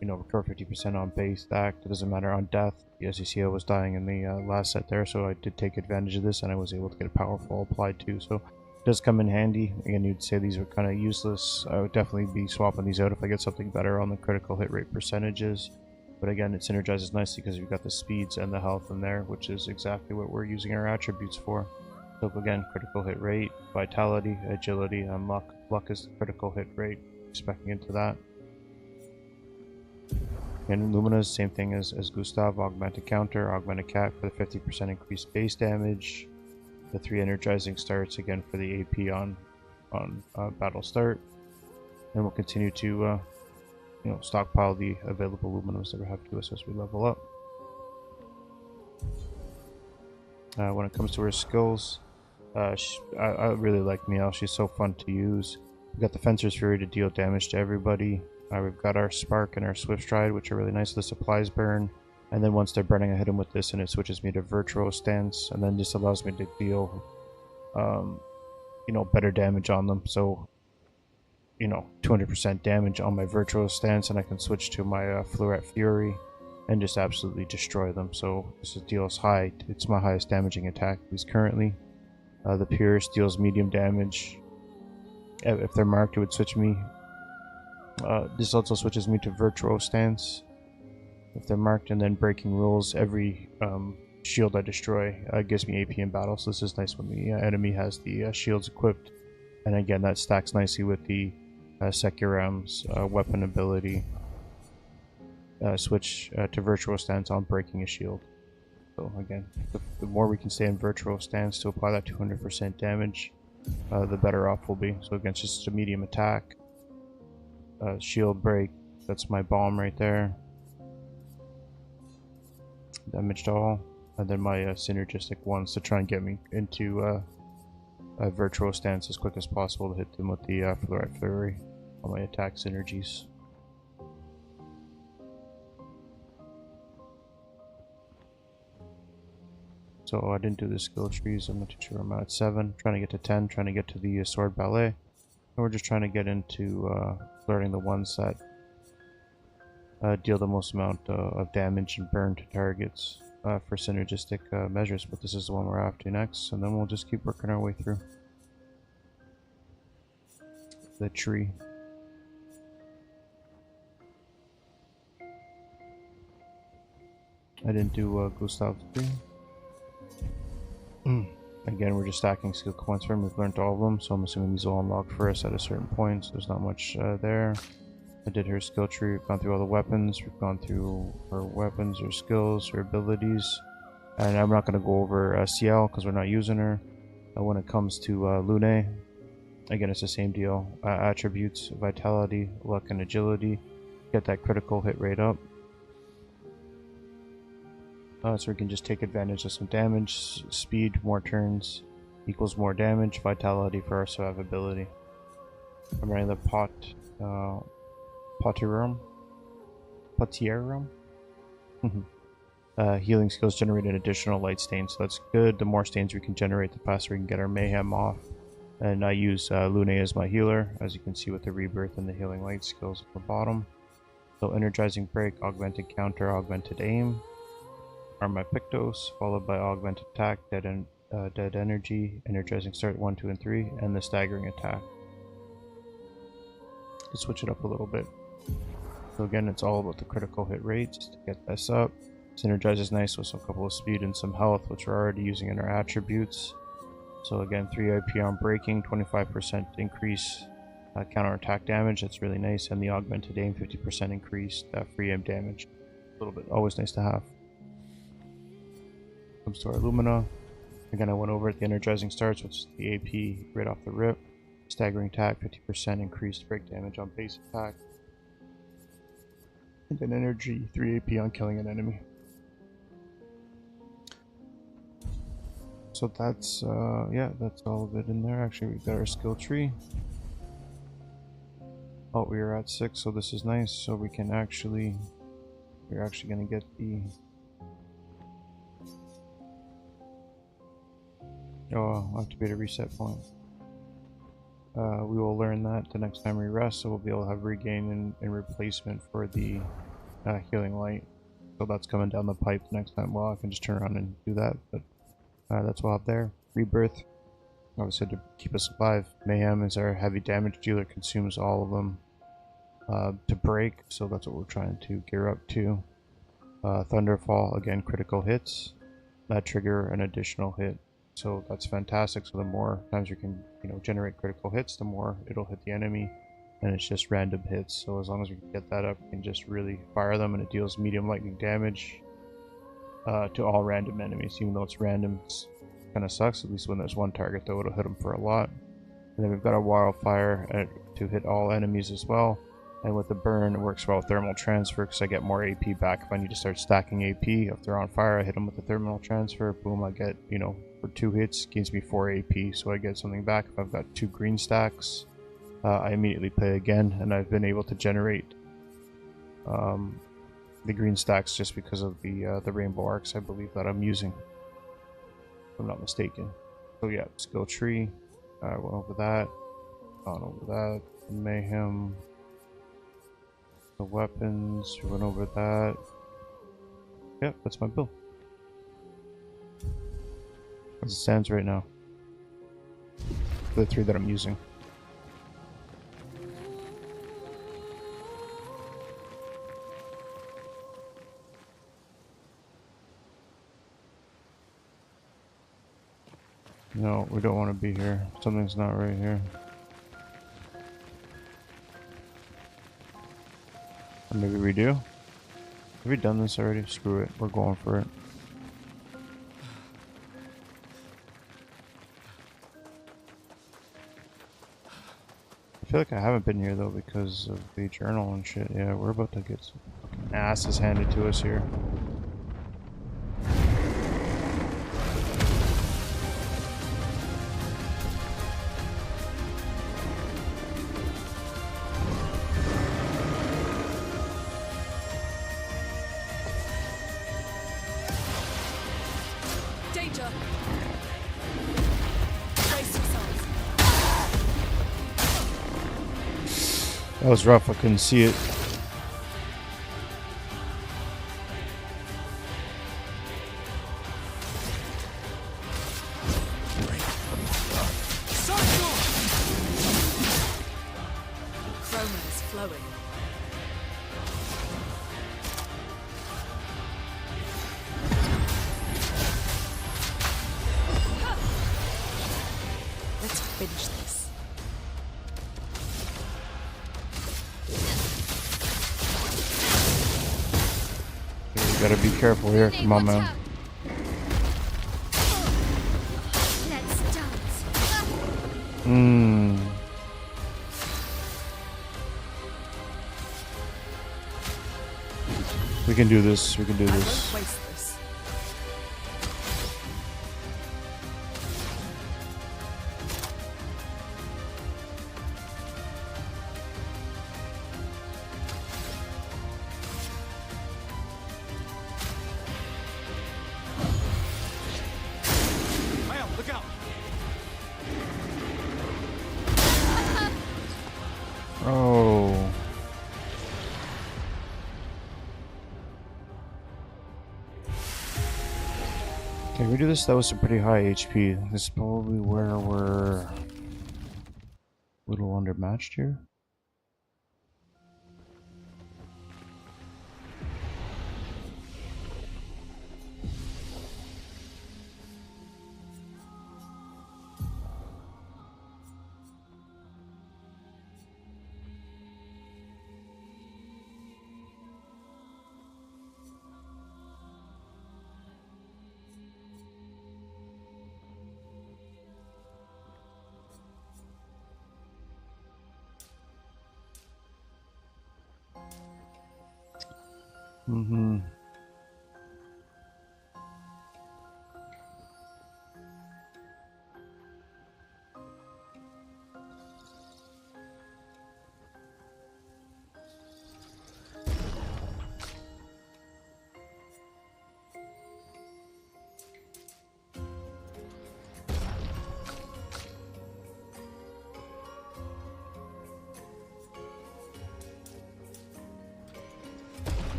Recover 50% on base stack. It doesn't matter on death. As you see, I was dying in the last set there, so I did take advantage of this, and I was able to get a powerful applied too. So it does come in handy. Again, you'd say these are kind of useless. I would definitely be swapping these out if I get something better on the critical hit rate percentages. But again, it synergizes nicely because we've got the speeds and the health in there, which is exactly what we're using our attributes for. So again, critical hit rate, vitality, agility, and luck. Luck is the critical hit rate, expecting into that. And Lumina's same thing as Gustav, Augmented Counter, Augmented Cat for the 50% increased base damage. The 3 energizing starts again for the AP on battle start. And we'll continue to stockpile the available Luminos that we have to us as we level up. When it comes to her skills, I really like Meow. She's so fun to use. We've got the Fencer's Fury to deal damage to everybody. We've got our Spark and our Swift Stride, which are really nice. The supplies burn, and then once they're burning, I hit them with this, and it switches me to Virtual Stance, and then this allows me to deal, better damage on them. So, 200% damage on my Virtual Stance, and I can switch to my Fluoret Fury and just absolutely destroy them. So this deals high. It's my highest damaging attack, at least currently. The Pierce deals medium damage. If they're marked, it would switch me. This also switches me to Virtual Stance if they're marked, and then Breaking Rules. Every shield I destroy gives me AP in battle, so this is nice when the enemy has the shields equipped. And again, that stacks nicely with the Sekhiram's weapon ability. Switch to Virtual Stance on breaking a shield. So again, the more we can stay in Virtual Stance to apply that 200% damage, the better off we'll be. So again, it's just a medium attack. Shield break, that's my bomb right there. Damage to all. And then my synergistic ones to try and get me into a virtual stance as quick as possible to hit them with the Fluorite Flurry on my attack synergies. So I didn't do the skill trees. I'm not too sure. I'm at 7, trying to get to 10, trying to get to the sword ballet. And we're just trying to get into learning the ones that deal the most amount of damage and burn to targets for synergistic measures. But this is the one we're after next, and then we'll just keep working our way through the tree. I didn't do Gustav's tree. Again, we're just stacking skill points for him. We've learned all of them, so I'm assuming these will unlock for us at a certain point. So there's not much there. I did her skill tree. We've gone through all the weapons. We've gone through her weapons, her skills, her abilities. And I'm not going to go over CL because we're not using her. When it comes to Lune, again, it's the same deal. Attributes, vitality, luck, and agility. Get that critical hit rate up. So we can just take advantage of some damage. Speed, more turns, equals more damage. Vitality for our survivability. I'm running the Potierum. Healing skills generate an additional light stain, so that's good. The more stains we can generate, the faster we can get our mayhem off. And I use Lune as my healer, as you can see with the rebirth and the healing light skills at the bottom. So energizing break, augmented counter, augmented aim. Arma Pictos, followed by augmented attack, dead energy, energizing start 1, 2, and 3, and the staggering attack. Let's switch it up a little bit. So again, it's all about the critical hit rates to get this up. Synergize is nice with a couple of speed and some health, which we're already using in our attributes. So again, 3 IP on breaking, 25% increase counter attack damage. That's really nice, and the augmented aim, 50% increased free aim damage. A little bit, always nice to have. Comes to our Lumina. Again, I went over it. The energizing starts, which is the AP right off the rip. Staggering attack, 50% increased break damage on base attack. And then energy, 3 AP on killing an enemy. So that's, yeah, that's all of it in there. Actually, we've got our skill tree. Oh, we are at 6, so this is nice. So we can actually, we're actually going to get the, oh, I'll have to be at a reset point. We will learn that the next time we rest, so we'll be able to have regain and replacement for the healing light. So that's coming down the pipe the next time. Well, I can just turn around and do that, but that's what I'll have there. Rebirth, obviously to keep us alive. Mayhem is our heavy damage dealer, consumes all of them to break, so that's what we're trying to gear up to. Thunderfall, again, critical hits that trigger an additional hit. So that's fantastic. So the more times you can, generate critical hits, the more it'll hit the enemy, and it's just random hits. So as long as we can get that up, we can just really fire them, and it deals medium lightning damage to all random enemies. Even though it's random, it's kind of sucks. At least when there's one target, though, it'll hit them for a lot. And then we've got a wildfire to hit all enemies as well. And with the burn, it works well with thermal transfer because I get more AP back if I need to start stacking AP. If they're on fire, I hit them with the thermal transfer. Boom, I get, for 2 hits, gives me 4 AP. So I get something back. If I've got 2 green stacks, I immediately play again. And I've been able to generate the green stacks just because of the rainbow arcs, I believe, that I'm using. If I'm not mistaken. So yeah, skill tree. I went over that. Gone over that. Mayhem. The weapons, we went over that. Yep, that's my build. As it stands right now. The 3 that I'm using. No, we don't want to be here. Something's not right here. Or maybe we do. Have we done this already? Screw it. We're going for it. I feel like I haven't been here though because of the journal and shit. Yeah, we're about to get some fucking asses handed to us here. That was rough. I couldn't see it. Chroma is flowing. Let's finish this. You gotta be careful here. Come on, man. Let's dance. We can do this. We can do I this. won't waste this. Look out! Oh. Okay, we do this. That was some pretty high HP. This is probably where we're a little undermatched here. Mm-hmm.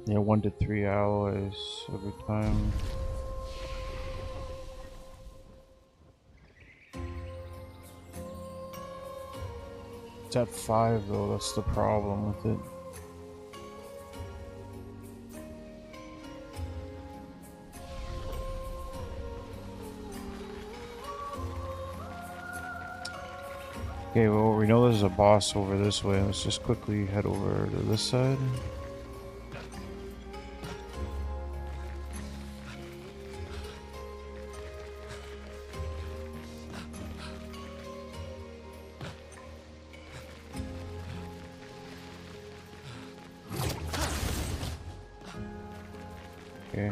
Yeah, 1 to 3 alloys every time. It's at 5 though, that's the problem with it. Okay, well, we know there's a boss over this way. Let's just quickly head over to this side. Okay.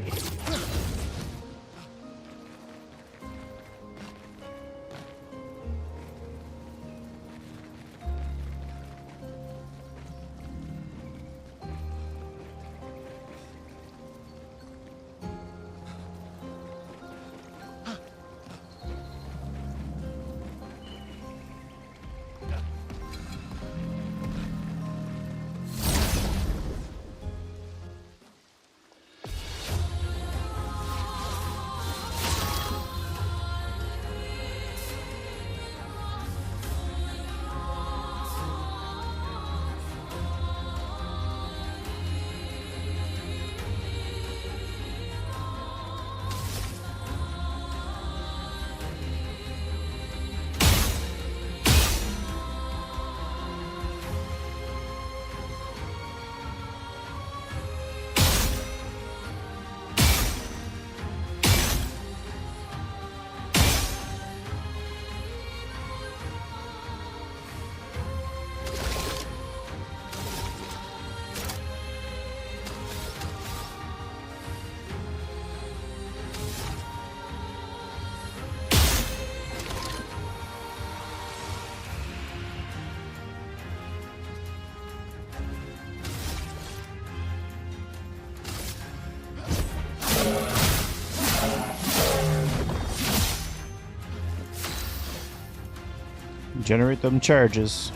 Generate them charges.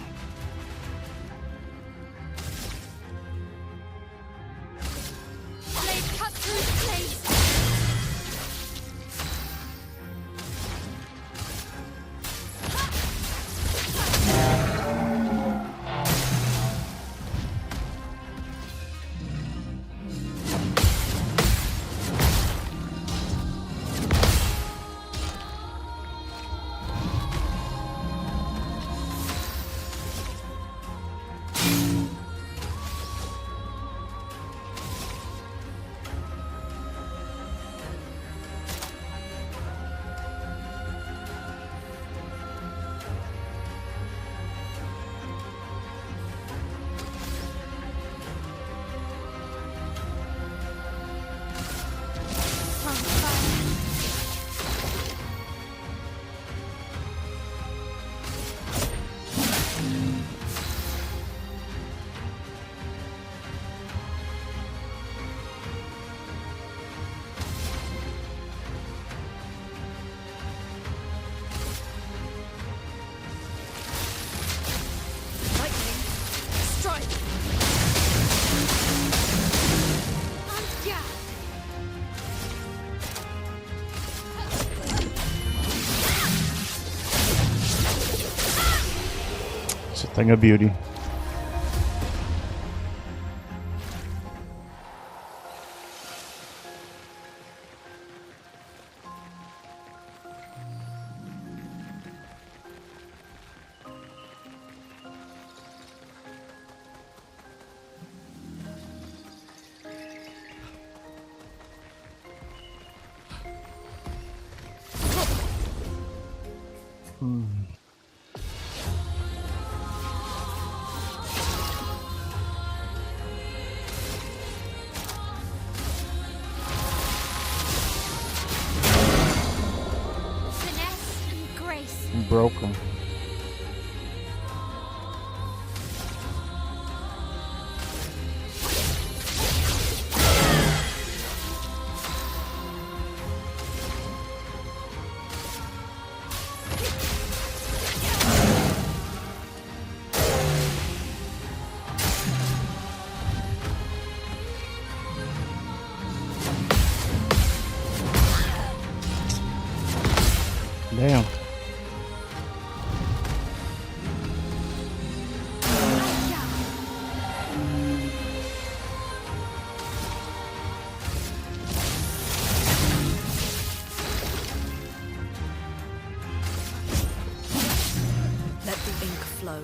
Blade cut through the blade. On fire. Lightning. Strike. On yeah. It's a thing of beauty. Finesse and grace. Broke him. Damn. Let the ink flow.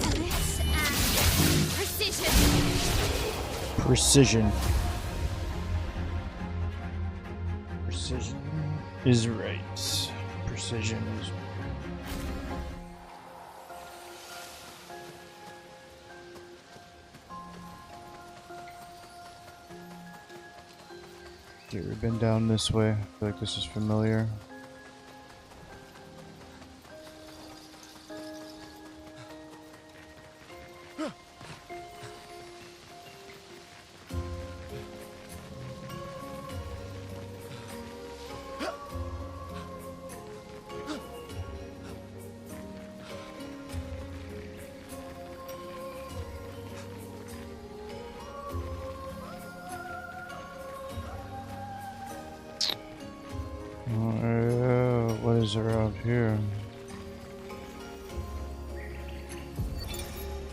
Finesse and precision. Precision. Precision is right. Precision is. Okay, we've been down this way. I feel like this is familiar. What is around here?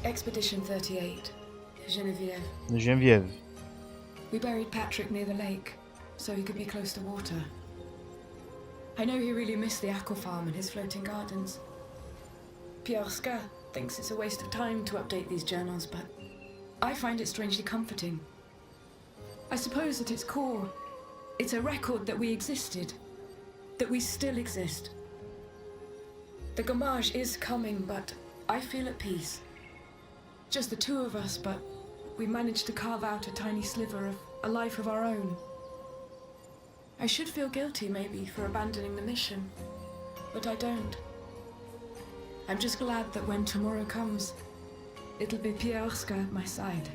Expedition 38, Genevieve. Genevieve. We buried Patrick near the lake, so he could be close to water. I know he really missed the aqua farm and his floating gardens. Clair Obscur thinks it's a waste of time to update these journals, but I find it strangely comforting. I suppose at its core, it's a record that we existed, that we still exist. The Gamage is coming, but I feel at peace. Just the two of us, but we managed to carve out a tiny sliver of a life of our own. I should feel guilty, maybe, for abandoning the mission, but I don't. I'm just glad that when tomorrow comes, It'll be Clair Obscur at my side.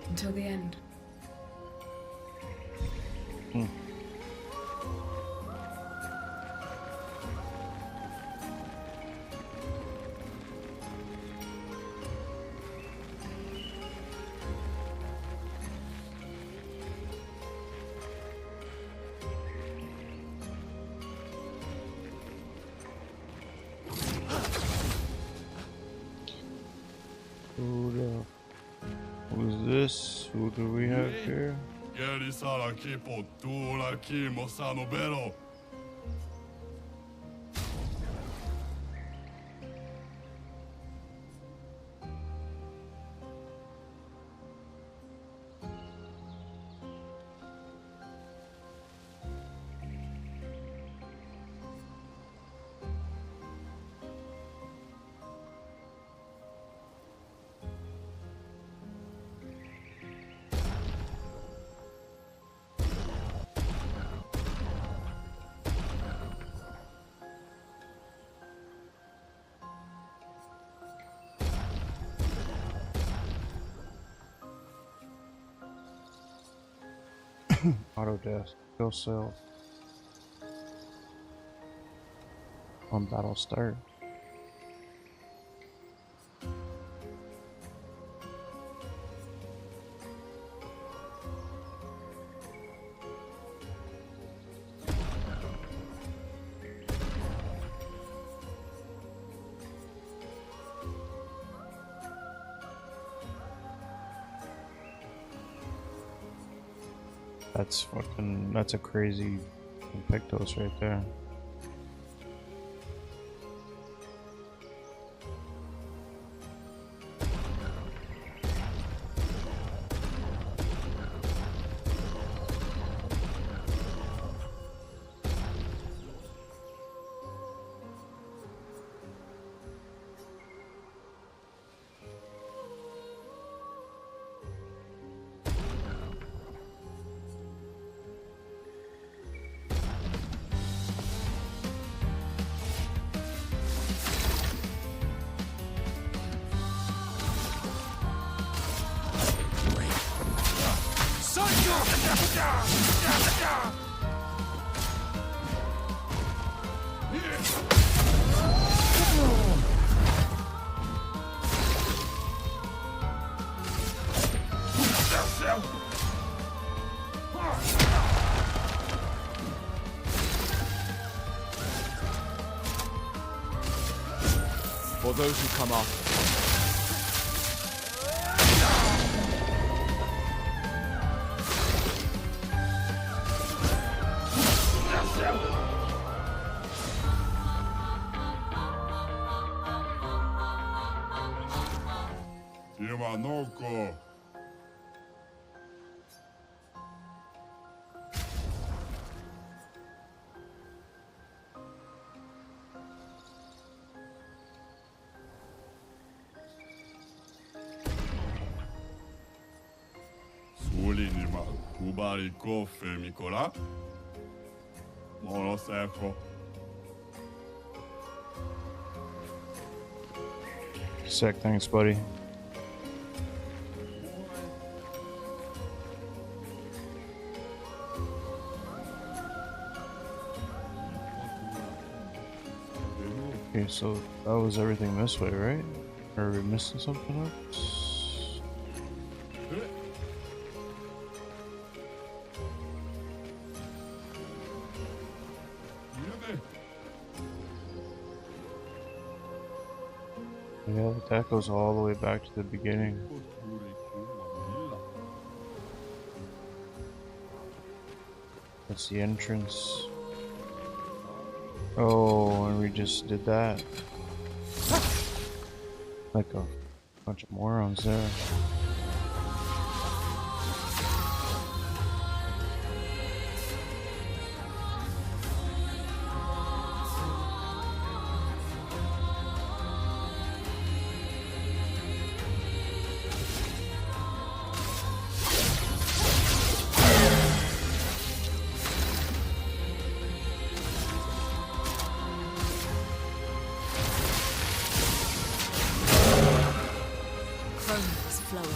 Until the end. Who's this? Who do we have here? Gerisara kipo tula kimo sano bero. Auto death. Kill self. On battle start. That's a crazy Pictos right there. For those who come after. Shimanoko. Sulinima kubariko femikola. Monoseko. Sick, thanks, buddy. Okay, so that was everything this way, right? Or are we missing something else? Yeah, that goes all the way back to the beginning. That's the entrance. Oh, and we just did that. Like a bunch of morons there. flowing.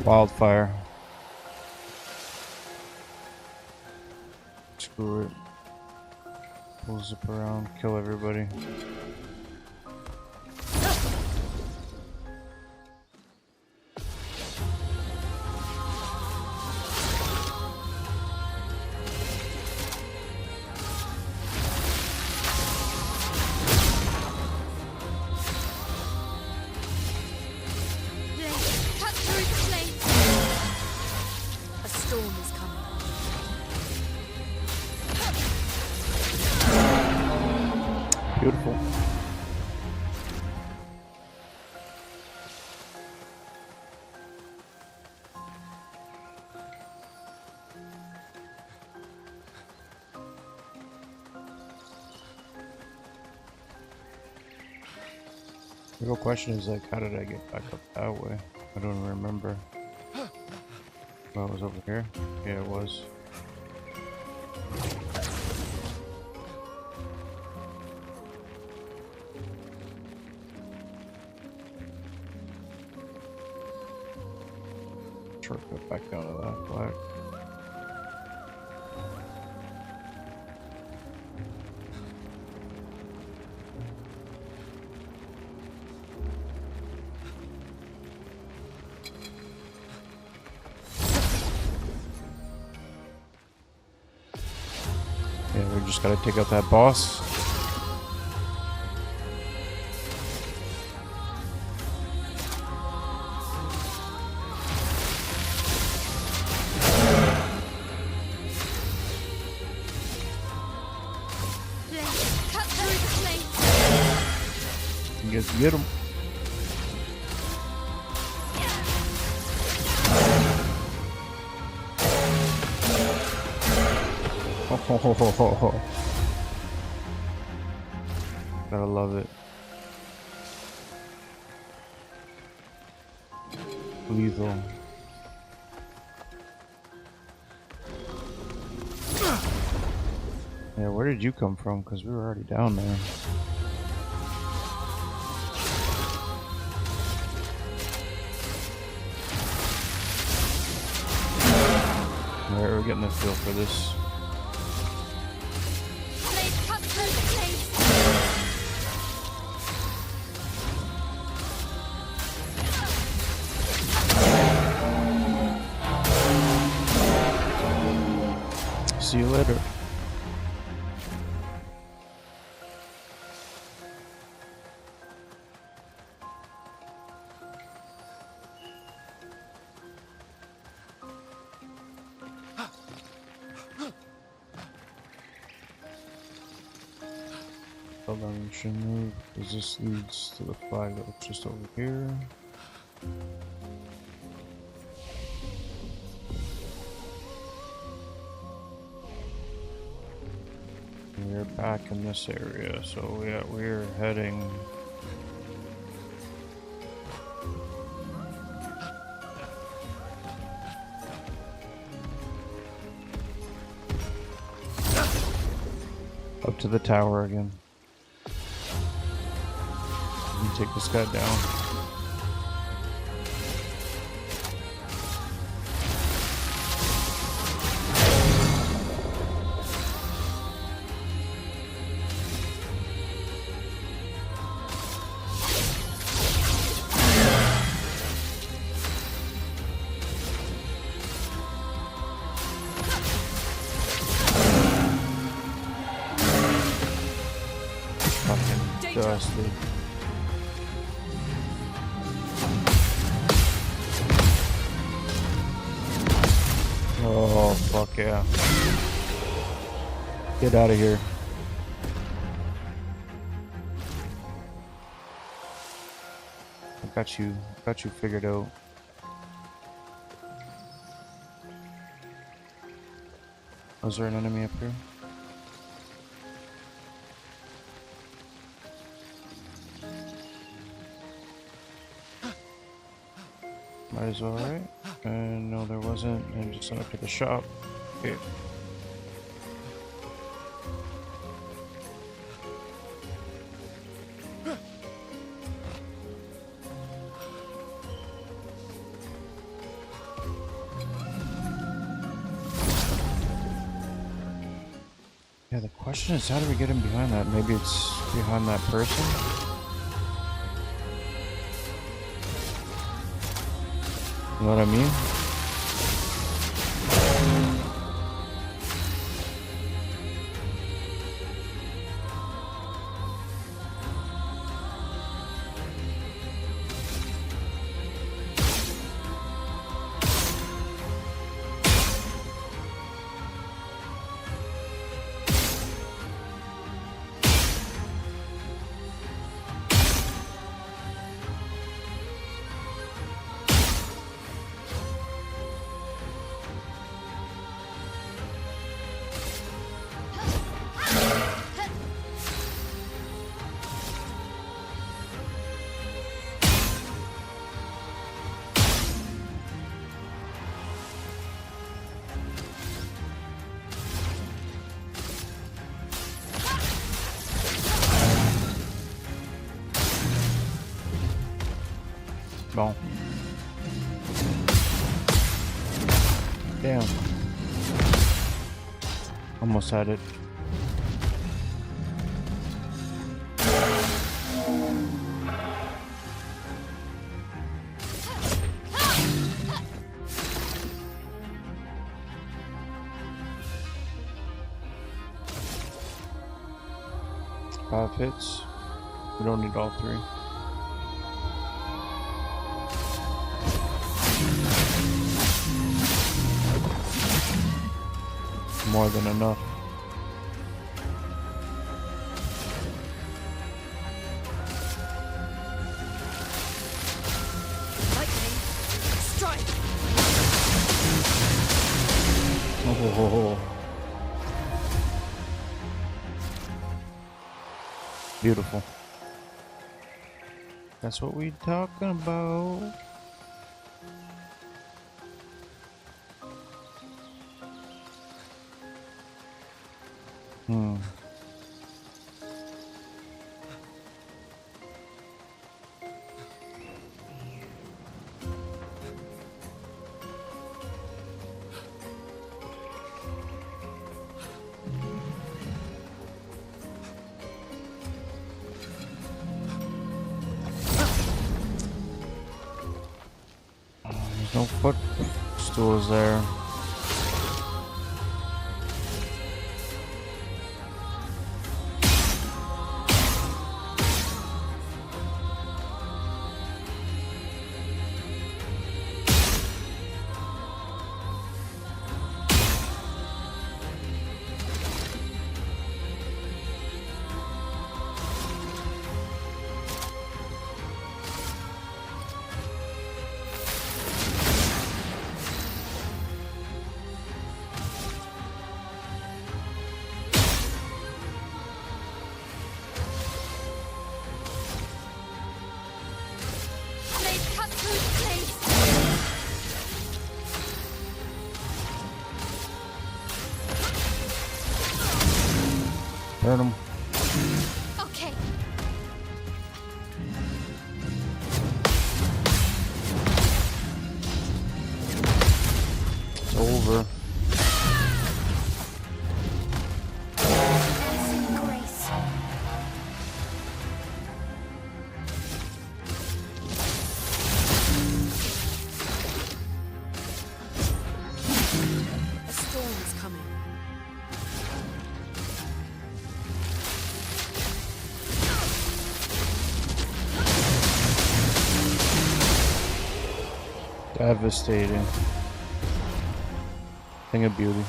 Wildfire. Screw it. We'll zip around, kill everybody. Blade, cut through the flame. A storm is coming. Beautiful. The real question is, like, how did I get back up that way? I don't remember. Oh, it was over here? Yeah, it was. Shortcut back down to that black. Yeah, we just gotta take out that boss. Blade, cut through the flame. Get him. Oh, gotta love it. Lethal. Yeah, where did you come from? Because we were already down there. Alright, we're getting the feel for this. Blade, cut through the flame. See you later. Hold on, we should move, because this leads to the flag that was just over here. We're back in this area, so yeah, we're heading. Up to the tower again. We can take this guy down. Fucking dusty. Oh, fuck yeah. Get out of here. I got you figured out. Was there an enemy up here? Might as well, right? And no, there wasn't. And just went up to the shop. Okay. Yeah, the question is, how do we get him behind that? Maybe it's behind that person? You know what I mean? Bon. Damn. Almost had it. Five hits. We don't need all three. More than enough. Lightning. Strike. Oh. Beautiful. That's what we talking about. There's no footstools there. Blade cut through the flames. Burn 'em. Okay. It's over. Dancing grace. A storm is coming. Devastating. Thing of beauty.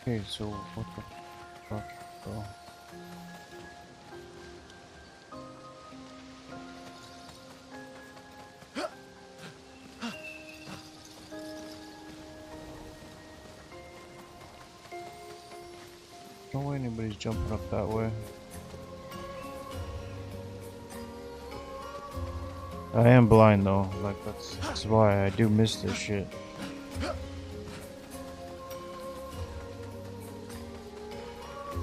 Okay, so what the fuck, bro? No way anybody's jumping up that way. I am blind though, like that's why I do miss this shit.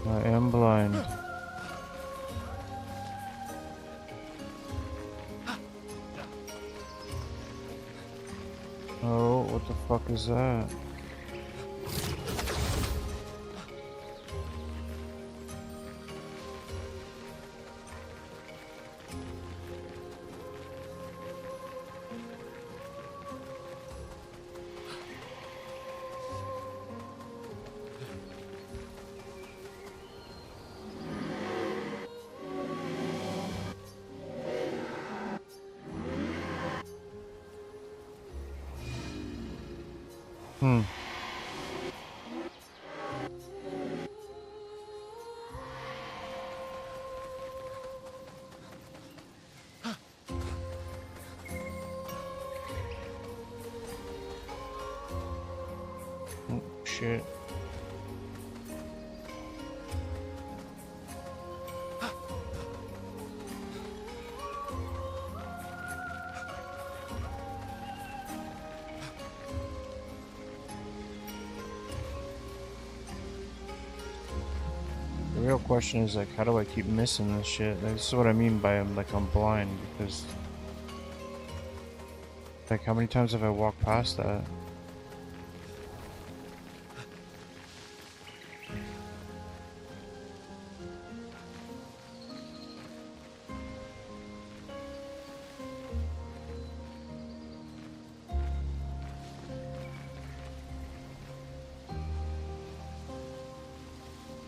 I am blind. Oh, what the fuck is that? Hmm. Oh, shit. The real question is like, how do I keep missing this shit? This is what I mean by I'm blind, because like how many times have I walked past that?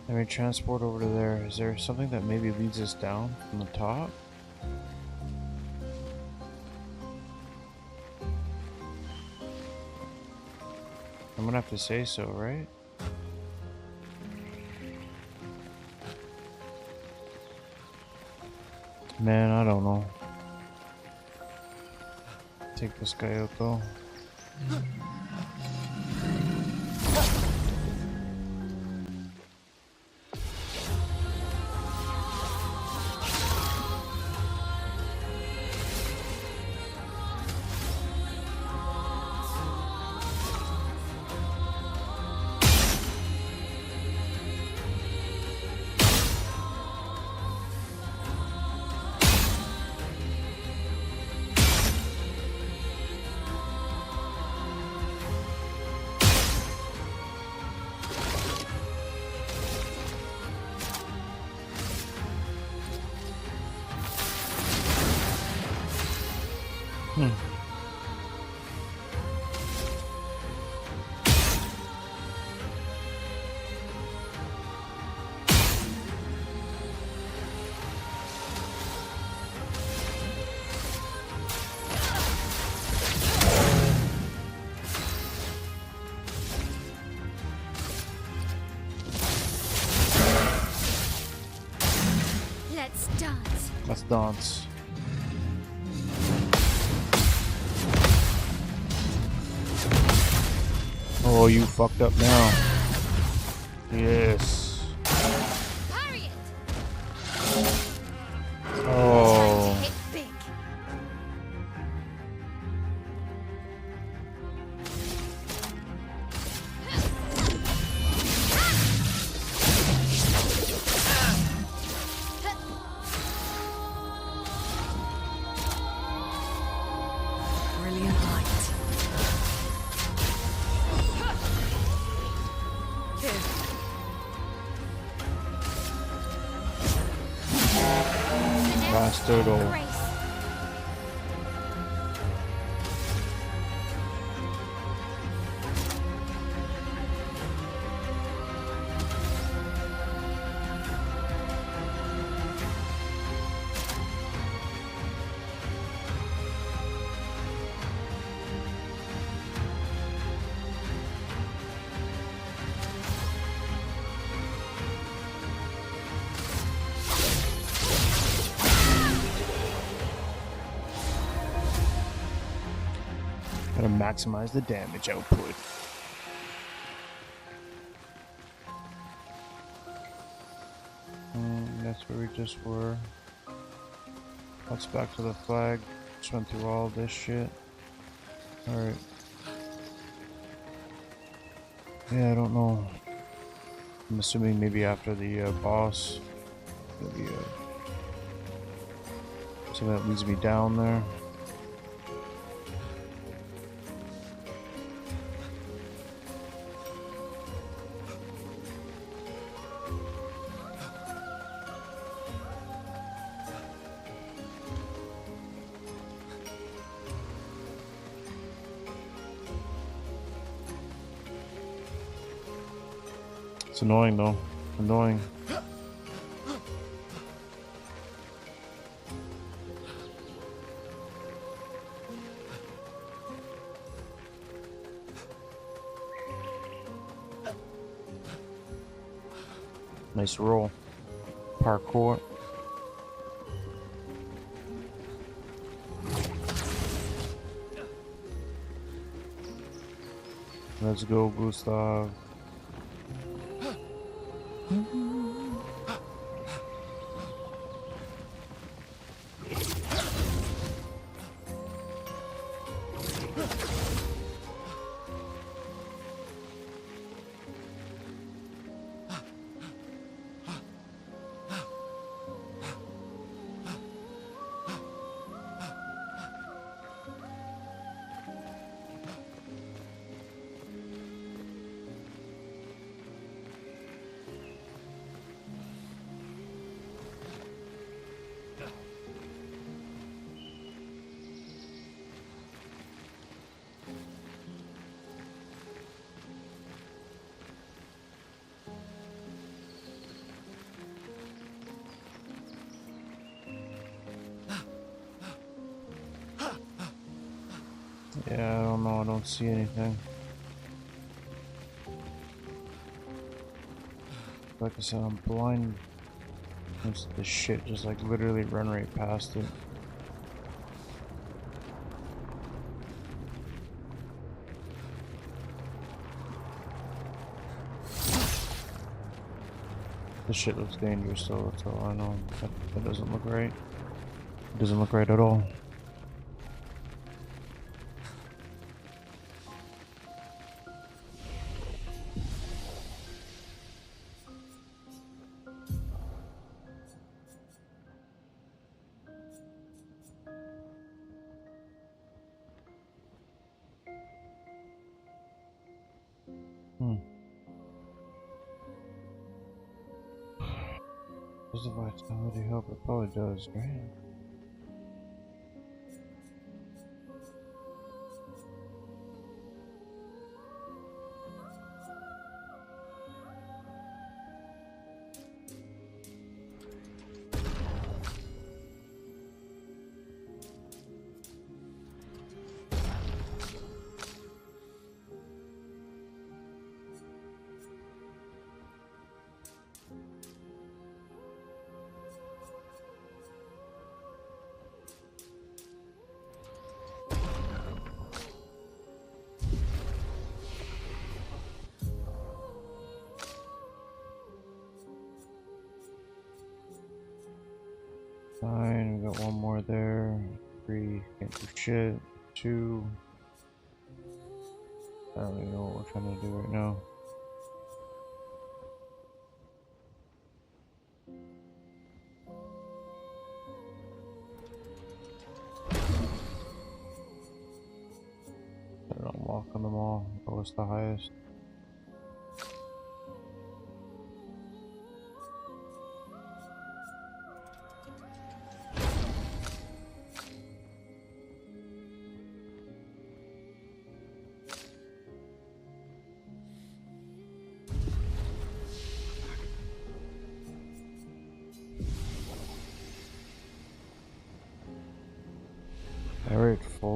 Let me transport over to there. Is there something that maybe leads us down from the top? I'm gonna have to say so, right? Man, I don't know. Take this guy out though. Let's dance. Let's dance. Oh, you fucked up now. Yes. Harry it. Oh. Hit big. Brilliant light. Here. Bastard. Grace. Gotta maximize the damage output. That's where we just were. Let's back to the flag. Just went through all this shit. Alright. Yeah, I don't know. I'm assuming maybe after the boss. Maybe something that leads me down there. It's annoying though. Annoying. Nice roll. Parkour. Let's go, Gustav. Yeah, I don't know, I don't see anything. Like I said, I'm blind. This shit just like literally run right past it. This shit looks dangerous though, that's all I know. That doesn't look right. It doesn't look right at all. Does the vitality help? It probably does, right? Fine, we got one more there. 3, can't do shit. 2. I don't even know what we're trying to do right now. I don't know, walk on them all. Lowest to highest. Alright, full